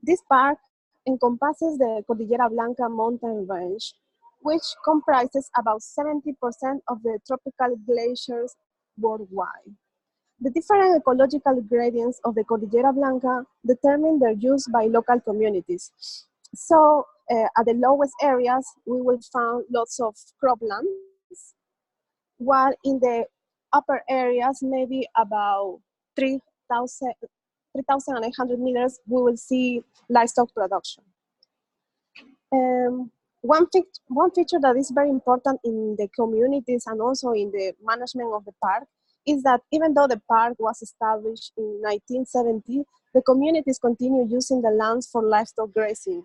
This park encompasses the Cordillera Blanca mountain range, which comprises about 70% of the tropical glaciers worldwide. The different ecological gradients of the Cordillera Blanca determine their use by local communities. So at the lowest areas, we will find lots of croplands, while in the upper areas, maybe about 3,800 meters, we will see livestock production. One feature that is very important in the communities and also in the management of the park is that even though the park was established in 1970, the communities continue using the lands for livestock grazing.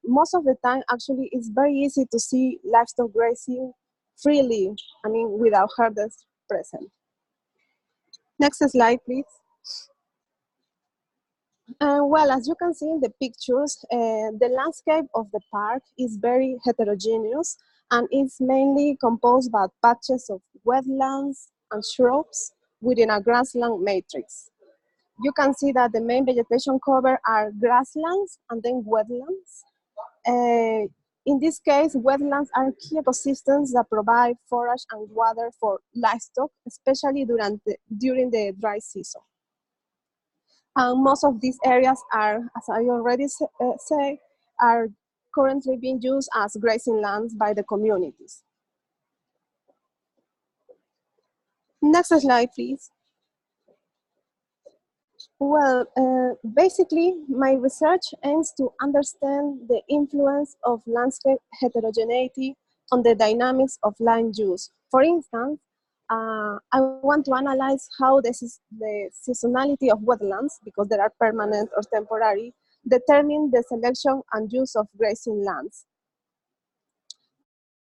Most of the time, actually, it's very easy to see livestock grazing freely, I mean, without herders present. Next slide, please. Well, as you can see in the pictures, the landscape of the park is very heterogeneous and is mainly composed by patches of wetlands and shrubs within a grassland matrix. You can see that the main vegetation cover are grasslands and then wetlands. In this case, wetlands are key ecosystems that provide forage and water for livestock, especially during the dry season. Most of these areas are, as I already say, are currently being used as grazing lands by the communities. Next slide, please. Well, basically, my research aims to understand the influence of landscape heterogeneity on the dynamics of land use. For instance, I want to analyze how the seasonality of wetlands, because they are permanent or temporary, determine the selection and use of grazing lands.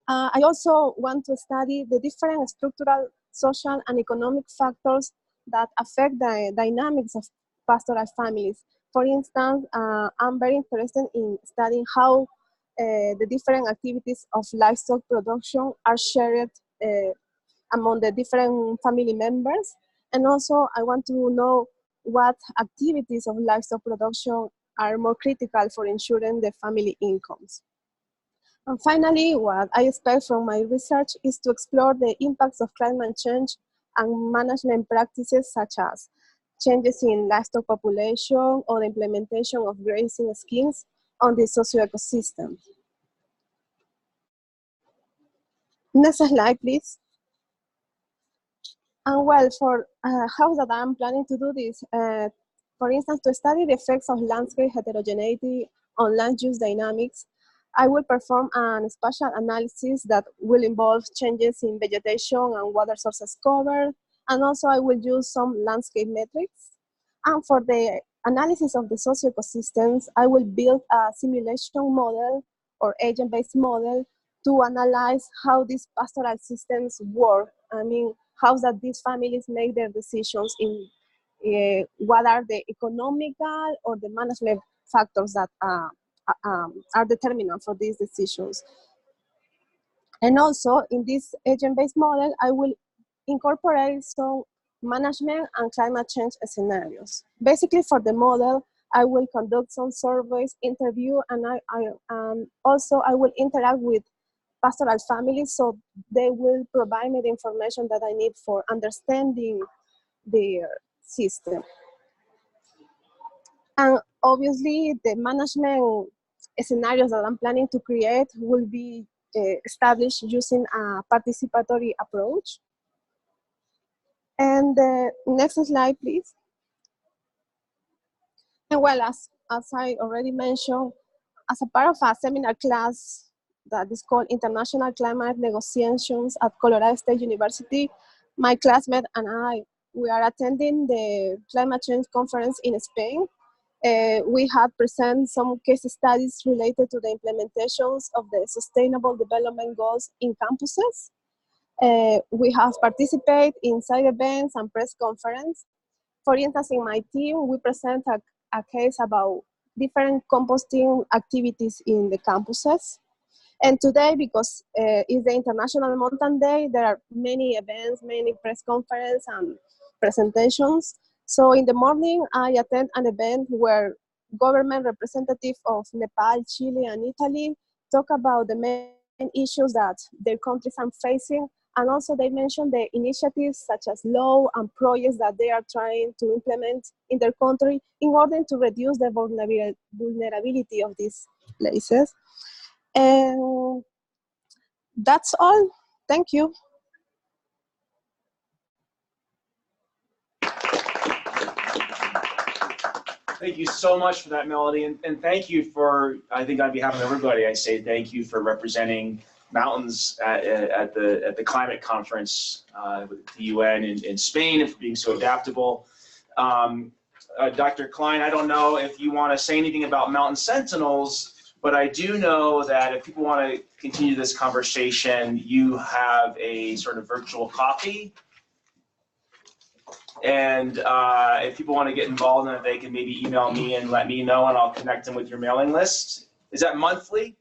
I also want to study the different structural, social, and economic factors that affect the dynamics of pastoral families. For instance, I'm very interested in studying how the different activities of livestock production are shared among the different family members. And also I want to know what activities of livestock production are more critical for ensuring the family incomes. And finally, what I expect from my research is to explore the impacts of climate change and management practices such as changes in livestock population or the implementation of grazing schemes on the socio-ecosystem. Next slide, please. And well, for how that I'm planning to do this, for instance, to study the effects of landscape heterogeneity on land use dynamics, I will perform an spatial analysis that will involve changes in vegetation and water sources covered, and also I will use some landscape metrics. And for the analysis of the socio-ecosystems, I will build a simulation model or agent-based model to analyze how these pastoral systems work. I mean, how that these families make their decisions in what are the economical or the management factors that are determinant for these decisions. And also in this agent-based model, I will incorporate some management and climate change scenarios. Basically for the model, I will conduct some surveys, interview, and also I will interact with pastoral families, so they will provide me the information that I need for understanding their system. And obviously the management scenarios that I'm planning to create will be established using a participatory approach. And the next slide, please. And well, as I already mentioned, as a part of a seminar class that is called International Climate Negotiations at Colorado State University, my classmate and I, we are attending the climate change conference in Spain. We have presented some case studies related to the implementations of the Sustainable Development Goals in campuses. We have participated in side events and press conference. For instance, in my team, we present a case about different composting activities in the campuses. And today, because it's the International Mountain Day, there are many events, many press conferences and presentations. So in the morning, I attend an event where government representatives of Nepal, Chile, and Italy talk about the main issues that their countries are facing. And also they mention the initiatives such as law and projects that they are trying to implement in their country in order to reduce the vulnerability of these places. And that's all. Thank you. Thank you so much for that, Melody, and thank you for, I think on behalf of everybody, I say thank you for representing mountains at the climate conference with the UN in Spain, and for being so adaptable. Dr. Klein, I don't know if you want to say anything about Mountain Sentinels, but I do know that if people want to continue this conversation, you have a sort of virtual coffee. And if people want to get involved in it, they can maybe email me and let me know, and I'll connect them with your mailing list. Is that monthly?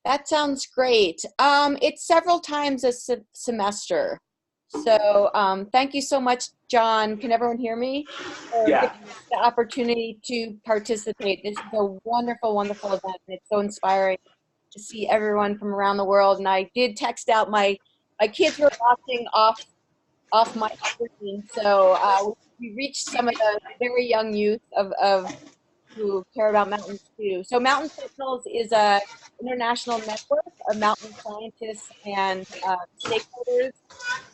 That sounds great. It's several times a semester. So thank you so much, John. Can everyone hear me? For yeah. giving us the opportunity to participate. This is a wonderful, wonderful event. And it's so inspiring to see everyone from around the world. And I did text out my kids were watching off my screen. So we reached some of the very young youth of who care about mountains too. So Mountain Sentinels is an international network of mountain scientists and stakeholders.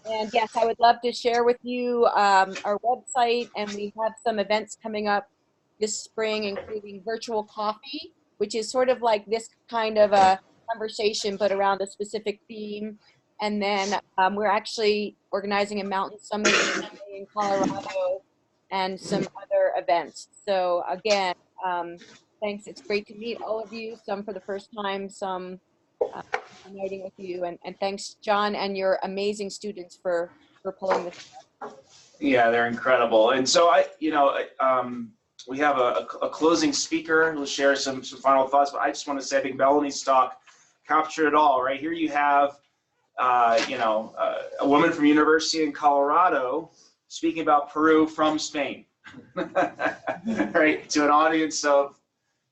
And yes, I would love to share with you our website, and we have some events coming up this spring, including virtual coffee, which is sort of like this kind of a conversation, but around a specific theme. And then we're actually organizing a mountain summit in Colorado and some other events. So again, thanks. It's great to meet all of you, some for the first time, some uniting with you, and thanks, John, and your amazing students for pulling this off. Yeah, they're incredible. And so we have a closing speaker who'll share some final thoughts, but I just want to say I think Melanie's talk captured it all. Right here you have a woman from University in Colorado speaking about Peru from Spain, right, to an audience of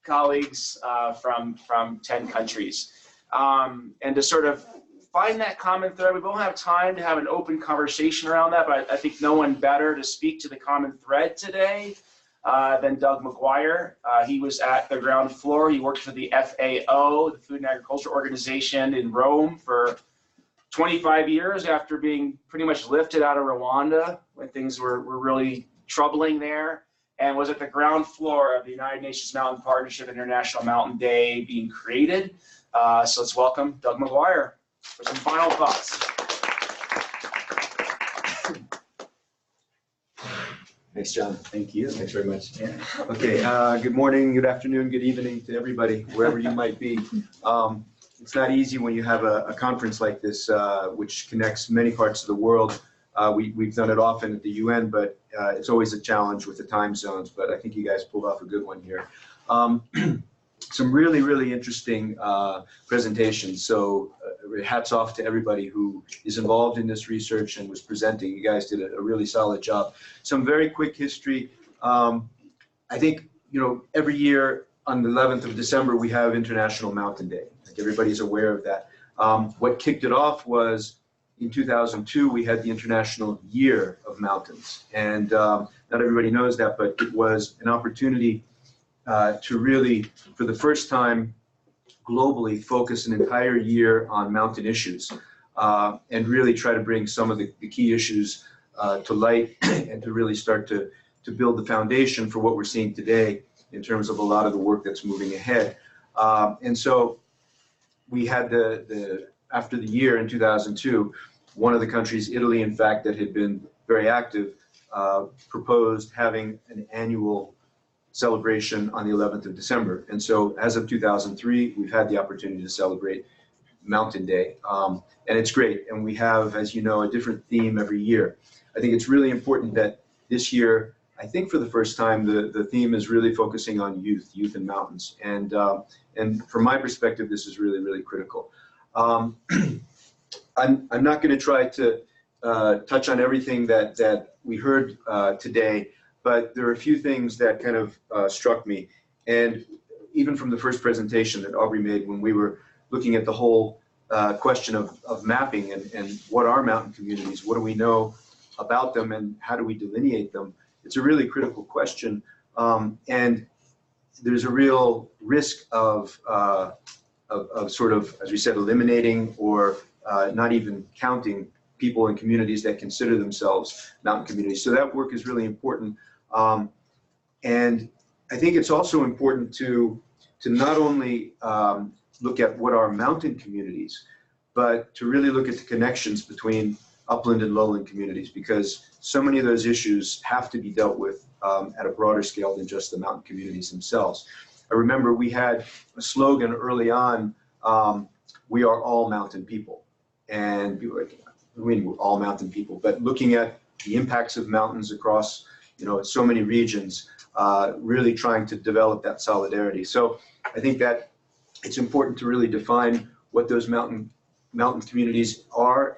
colleagues from 10 countries. And to sort of find that common thread, we won't have time to have an open conversation around that, but I think no one better to speak to the common thread today than Doug McGuire. He was at the ground floor. He worked for the FAO, the Food and Agriculture Organization in Rome for 25 years after being pretty much lifted out of Rwanda when things were really troubling there, and was at the ground floor of the United Nations Mountain Partnership International Mountain Day being created. So let's welcome Doug McGuire for some final thoughts. Thanks, John. Thank you. Thanks very much. Yeah. Okay. Good morning, good afternoon, good evening to everybody, wherever you might be. It's not easy when you have a conference like this, which connects many parts of the world. We've done it often at the UN, but it's always a challenge with the time zones. But I think you guys pulled off a good one here. Some really, really interesting presentations. So hats off to everybody who is involved in this research and was presenting. You guys did a really solid job. Some very quick history. I think, every year on the 11th of December, we have International Mountain Day. I think everybody's aware of that. What kicked it off was in 2002, we had the International Year of Mountains. And not everybody knows that, but it was an opportunity to really, for the first time globally, focus an entire year on mountain issues and really try to bring some of the key issues to light and to really start to build the foundation for what we're seeing today in terms of a lot of the work that's moving ahead. And so we had after the year in 2002, one of the countries, Italy, in fact, that had been very active, proposed having an annual celebration on the 11th of December. And so as of 2003, we've had the opportunity to celebrate Mountain Day. And it's great. And we have, as you know, a different theme every year. I think it's really important that this year, I think for the first time, the theme is really focusing on youth and mountains. And from my perspective, this is really, really critical. I'm not going to try to touch on everything that we heard today, but there are a few things that kind of struck me. And even from the first presentation that Aubrey made, when we were looking at the whole question of mapping and what are mountain communities, what do we know about them, and how do we delineate them? It's a really critical question. And there's a real risk of sort of, as we said, eliminating or not even counting people and communities that consider themselves mountain communities. So that work is really important. And I think it's also important to not only look at what are mountain communities, but to really look at the connections between upland and lowland communities, because so many of those issues have to be dealt with at a broader scale than just the mountain communities themselves. I remember we had a slogan early on, we are all mountain people. And people were like, I mean, we're all mountain people, but looking at the impacts of mountains across, so many regions, really trying to develop that solidarity. So I think that it's important to really define what those mountain communities are,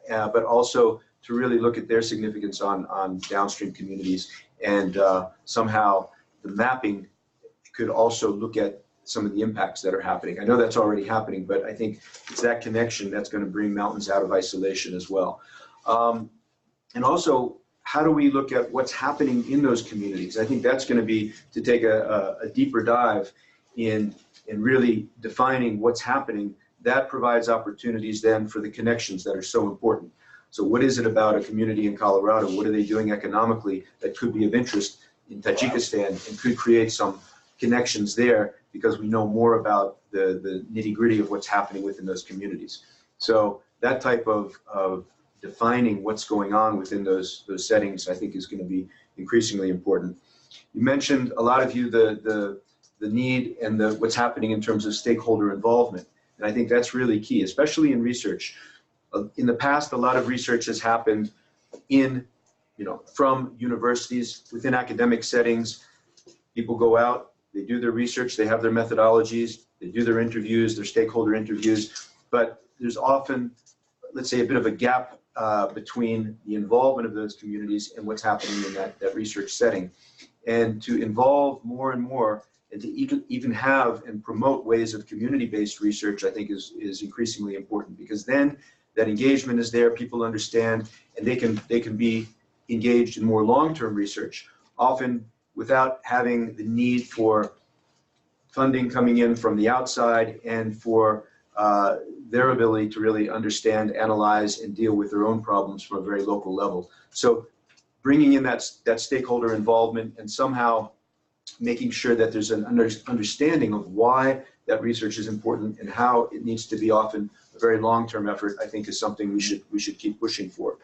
but also to really look at their significance on downstream communities. And somehow the mapping could also look at some of the impacts that are happening. I know that's already happening, but I think it's that connection that's going to bring mountains out of isolation as well. And also, how do we look at what's happening in those communities? I think that's going to be to take a deeper dive in really defining what's happening. That provides opportunities then for the connections that are so important. So what is it about a community in Colorado? What are they doing economically that could be of interest in Tajikistan and could create some connections there, because we know more about the nitty-gritty of what's happening within those communities. So that type of defining what's going on within those settings, I think, is going to be increasingly important. You mentioned, a lot of you, the need and what's happening in terms of stakeholder involvement. And I think that's really key, especially in research. In the past, a lot of research has happened from universities, within academic settings. People go out, they do their research, they have their methodologies, they do their interviews, their stakeholder interviews, but there's often, let's say, a bit of a gap between the involvement of those communities and what's happening in that research setting. And to involve more and more And to even have and promote ways of community-based research, I think is increasingly important, because then that engagement is there, people understand, and they can be engaged in more long-term research, often without having the need for funding coming in from the outside and for their ability to really understand, analyze, and deal with their own problems from a very local level. So bringing in that stakeholder involvement and somehow making sure that there's an understanding of why that research is important and how it needs to be often a very long-term effort, I think is something we should keep pushing for.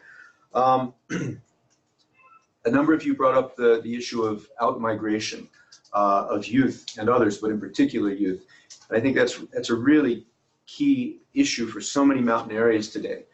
A number of you brought up the issue of out-migration of youth and others, but in particular youth. And I think that's a really key issue for so many mountain areas today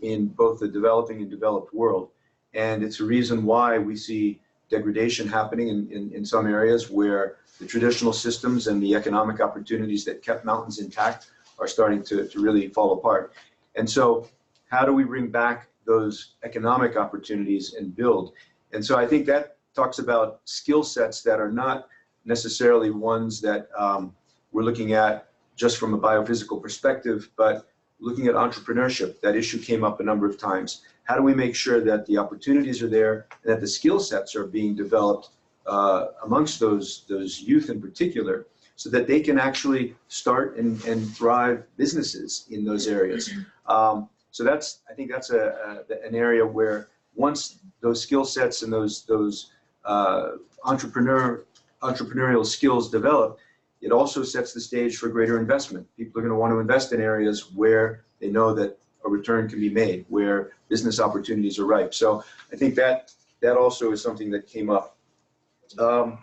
in both the developing and developed world. And it's a reason why we see degradation happening in some areas where the traditional systems and the economic opportunities that kept mountains intact are starting to really fall apart. And so how do we bring back those economic opportunities and build? And so I think that talks about skill sets that are not necessarily ones that we're looking at just from a biophysical perspective, but looking at entrepreneurship. That issue came up a number of times. How do we make sure that the opportunities are there and that the skill sets are being developed amongst those youth in particular, so that they can actually start and thrive businesses in those areas? So I think that's an area where once those skill sets and those entrepreneurial skills develop, it also sets the stage for greater investment. People are going to want to invest in areas where they know that a return can be made, where business opportunities are ripe. So I think that also is something that came up. How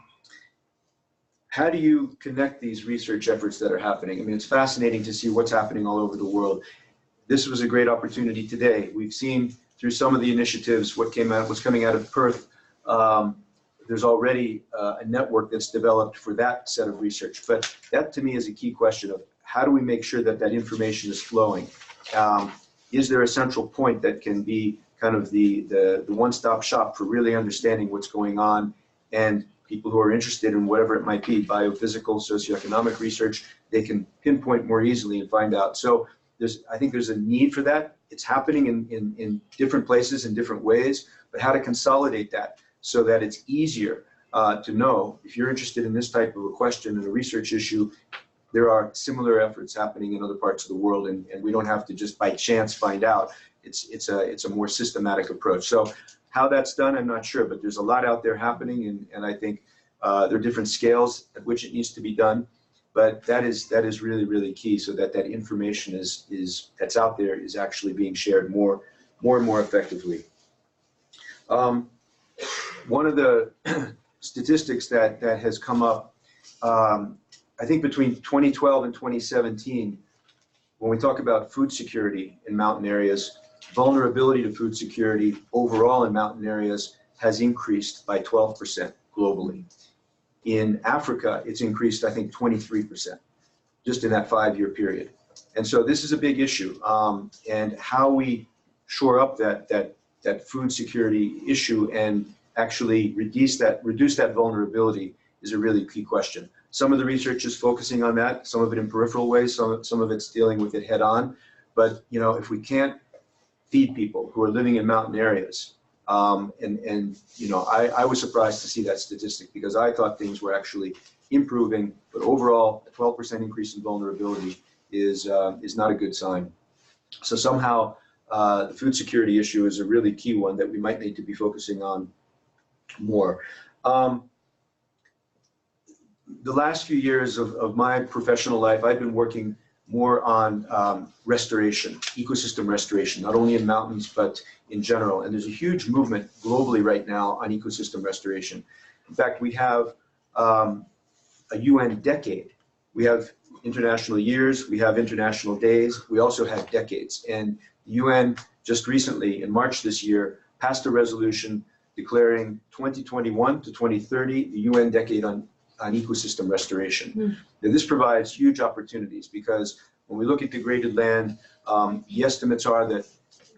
do you connect these research efforts that are happening? I mean, it's fascinating to see what's happening all over the world. This was a great opportunity today. We've seen through some of the initiatives what's coming out of Perth. There's already a network that's developed for that set of research. But that to me is a key question of how do we make sure that that information is flowing? Is there a central point that can be kind of the one-stop shop for really understanding what's going on, and people who are interested in whatever it might be, biophysical, socioeconomic research, they can pinpoint more easily and find out. So I think there's a need for that. It's happening in different places in different ways, but how to consolidate that so that it's easier to know if you're interested in this type of a question and a research issue, there are similar efforts happening in other parts of the world, and we don't have to just by chance find out. It's a more systematic approach. So how that's done, I'm not sure, but there's a lot out there happening, and I think there are different scales at which it needs to be done. But that is really, really key, so that information that's out there is actually being shared more and more effectively. One of the statistics that has come up, I think between 2012 and 2017, when we talk about food security in mountain areas, vulnerability to food security overall in mountain areas has increased by 12% globally. In Africa, it's increased, I think, 23% just in that 5-year period. And so this is a big issue, and how we shore up that food security issue and actually reduce that vulnerability is a really key question. Some of the research is focusing on that, some of it in peripheral ways, some of it's dealing with it head on. But if we can't feed people who are living in mountain areas, I was surprised to see that statistic, because I thought things were actually improving, but overall a 12% increase in vulnerability is not a good sign. So somehow the food security issue is a really key one that we might need to be focusing on more. The last few years of my professional life, I've been working more on restoration, ecosystem restoration, not only in mountains, but in general. And there's a huge movement globally right now on ecosystem restoration. In fact, we have a UN decade. We have international years, we have international days, we also have decades. And the UN just recently, in March this year, passed a resolution declaring 2021 to 2030 the UN decade on ecosystem restoration. And this provides huge opportunities, because when we look at degraded land, the estimates are that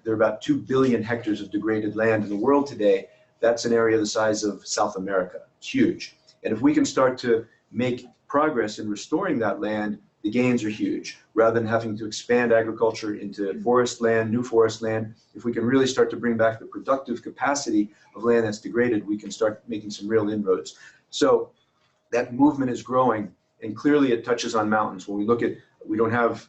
there are about 2 billion hectares of degraded land in the world today. That's an area the size of South America. It's huge. And if we can start to make progress in restoring that land, the gains are huge. Rather than having to expand agriculture into forest land, new forest land, if we can really start to bring back the productive capacity of land that's degraded, we can start making some real inroads. So that movement is growing, and clearly it touches on mountains. When we look at, we don't have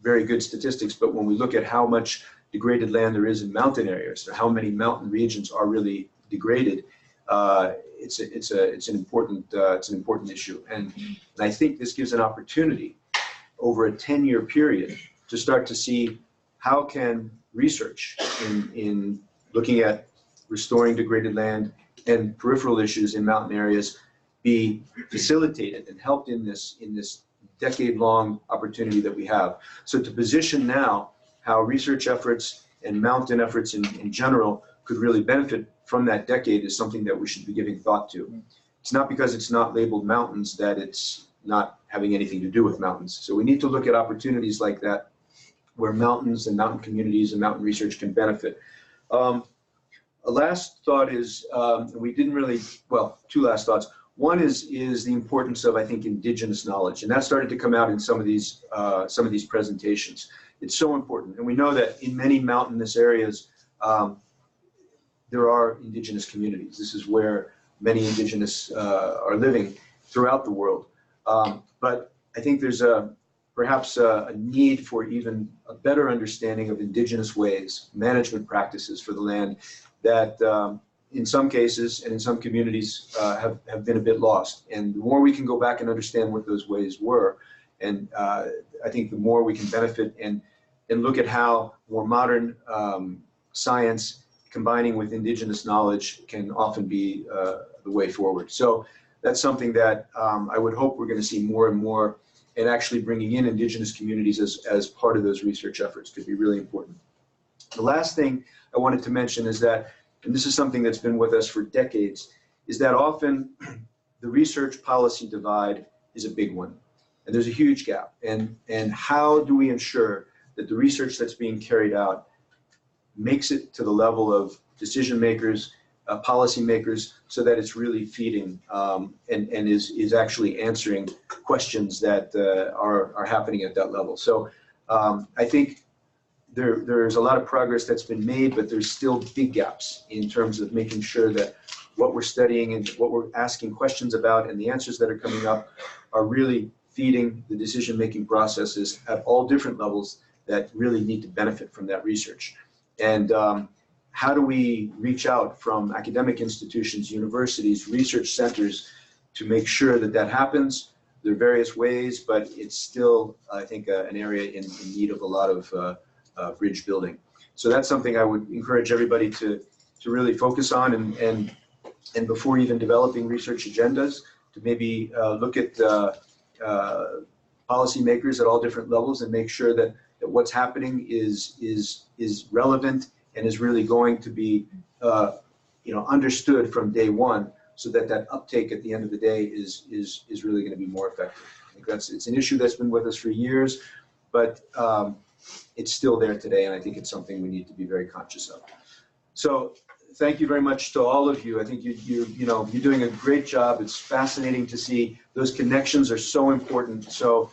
very good statistics, but when we look at how much degraded land there is in mountain areas, or how many mountain regions are really degraded, it's an important issue. And I think this gives an opportunity over a 10-year period to start to see how can research in looking at restoring degraded land and peripheral issues in mountain areas be facilitated and helped in this decade-long opportunity that we have. So to position now how research efforts and mountain efforts in general could really benefit from that decade is something that we should be giving thought to. It's not because it's not labeled mountains that it's not having anything to do with mountains. So we need to look at opportunities like that where mountains and mountain communities and mountain research can benefit. A last thought is, we didn't really, well, two last thoughts. One is the importance of, I think, indigenous knowledge, and that started to come out in some of these presentations. It's so important, and we know that in many mountainous areas, there are indigenous communities. This is where many indigenous are living throughout the world. But I think there's perhaps a need for even a better understanding of indigenous ways, management practices for the land that in some cases and in some communities have been a bit lost. And the more we can go back and understand what those ways were, and I think the more we can benefit and look at how more modern science combining with indigenous knowledge can often be the way forward. So that's something that I would hope we're going to see more and more, and actually bringing in indigenous communities as part of those research efforts could be really important. The last thing I wanted to mention is that, and this is something that's been with us for decades, is that often the research policy divide is a big one. And there's a huge gap. And how do we ensure that the research that's being carried out makes it to the level of decision makers, policy makers, so that it's really feeding and is actually answering questions that are happening at that level. So I think there's a lot of progress that's been made, but there's still big gaps in terms of making sure that what we're studying and what we're asking questions about and the answers that are coming up are really feeding the decision-making processes at all different levels that really need to benefit from that research. And how do we reach out from academic institutions, universities, research centers to make sure that that happens? There are various ways, but it's still, I think, an area in need of a lot of bridge building. So that's something I would encourage everybody to really focus on, and before even developing research agendas, to maybe look at policymakers at all different levels and make sure that what's happening is relevant and is really going to be understood from day one, so that uptake at the end of the day is really going to be more effective. I think it's an issue that's been with us for years, but it's still there today, and I think it's something we need to be very conscious of. So thank you very much to all of you. I think you're doing a great job. It's fascinating to see those connections are so important. So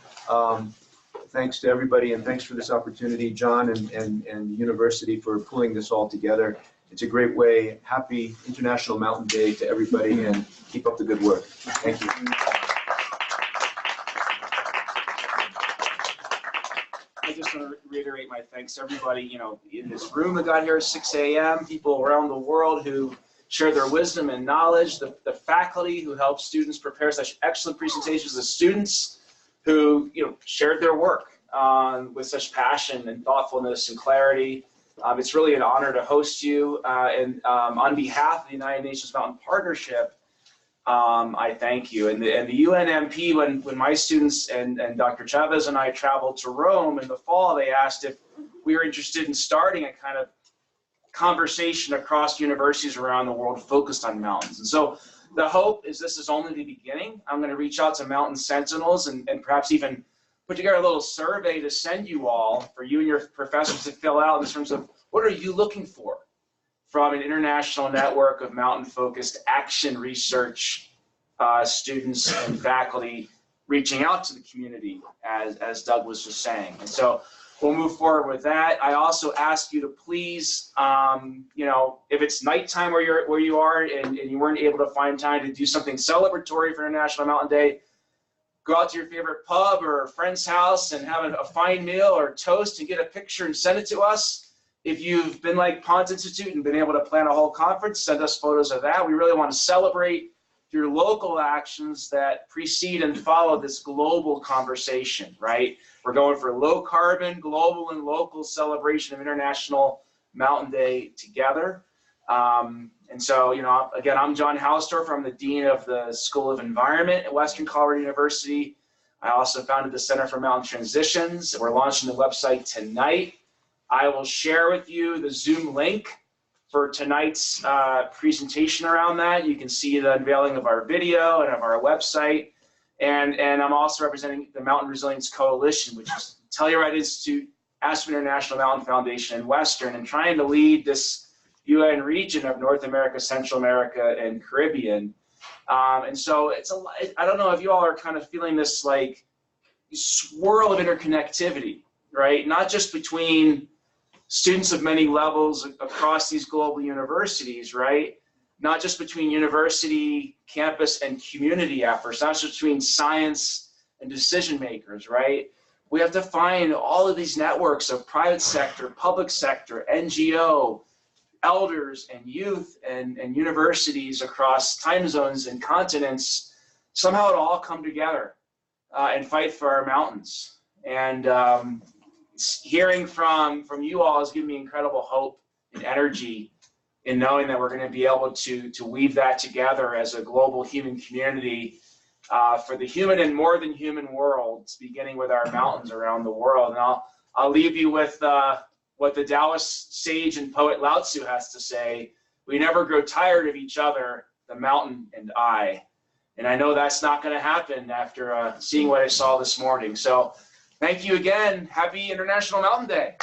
thanks to everybody, and thanks for this opportunity, John and the university, for pulling this all together. It's a great way. Happy International Mountain Day to everybody, and keep up the good work. Thank you. I just want to reiterate my thanks to everybody, in this room that got here at 6 a.m., people around the world who share their wisdom and knowledge, the faculty who help students prepare such excellent presentations, the students who shared their work with such passion and thoughtfulness and clarity. It's really an honor to host you, and on behalf of the United Nations Mountain Partnership, I thank you. And the UNMP, when my students and Dr. Chavez and I traveled to Rome in the fall, they asked if we were interested in starting a kind of conversation across universities around the world focused on mountains. And so the hope is this is only the beginning. I'm going to reach out to Mountain Sentinels and perhaps even put together a little survey to send you all, for you and your professors to fill out, in terms of what are you looking for from an international network of mountain-focused action research students and faculty reaching out to the community, as Doug was just saying. And so we'll move forward with that. I also ask you to please, if it's nighttime where you are and you weren't able to find time to do something celebratory for International Mountain Day, go out to your favorite pub or a friend's house and have a fine meal or toast and get a picture and send it to us. If you've been like Ponds Institute and been able to plan a whole conference, send us photos of that. We really want to celebrate your local actions that precede and follow this global conversation, right? We're going for low carbon, global and local celebration of International Mountain Day together. And so, again, I'm John Hausdoerffer. I'm the Dean of the School of Environment at Western Colorado University. I also founded the Center for Mountain Transitions. We're launching the website tonight. I will share with you the Zoom link for tonight's presentation around that. You can see the unveiling of our video and of our website. And I'm also representing the Mountain Resilience Coalition, which is Telluride Institute, Aspen International Mountain Foundation, and Western, and trying to lead this UN region of North America, Central America, and Caribbean. And so I don't know if you all are kind of feeling this like swirl of interconnectivity, right? Not just between students of many levels across these global universities, right? Not just between university, campus, and community efforts, not just between science and decision makers, right? We have to find all of these networks of private sector, public sector, NGO, elders and youth and universities across time zones and continents. Somehow it all come together and fight for our mountains. And hearing from you all has given me incredible hope and energy in knowing that we're going to be able to weave that together as a global human community for the human and more than human worlds, beginning with our mountains around the world. And I'll leave you with what the Taoist sage and poet Lao Tzu has to say: we never grow tired of each other, the mountain and I. And I know that's not going to happen after seeing what I saw this morning. So thank you again. Happy International Mountain Day.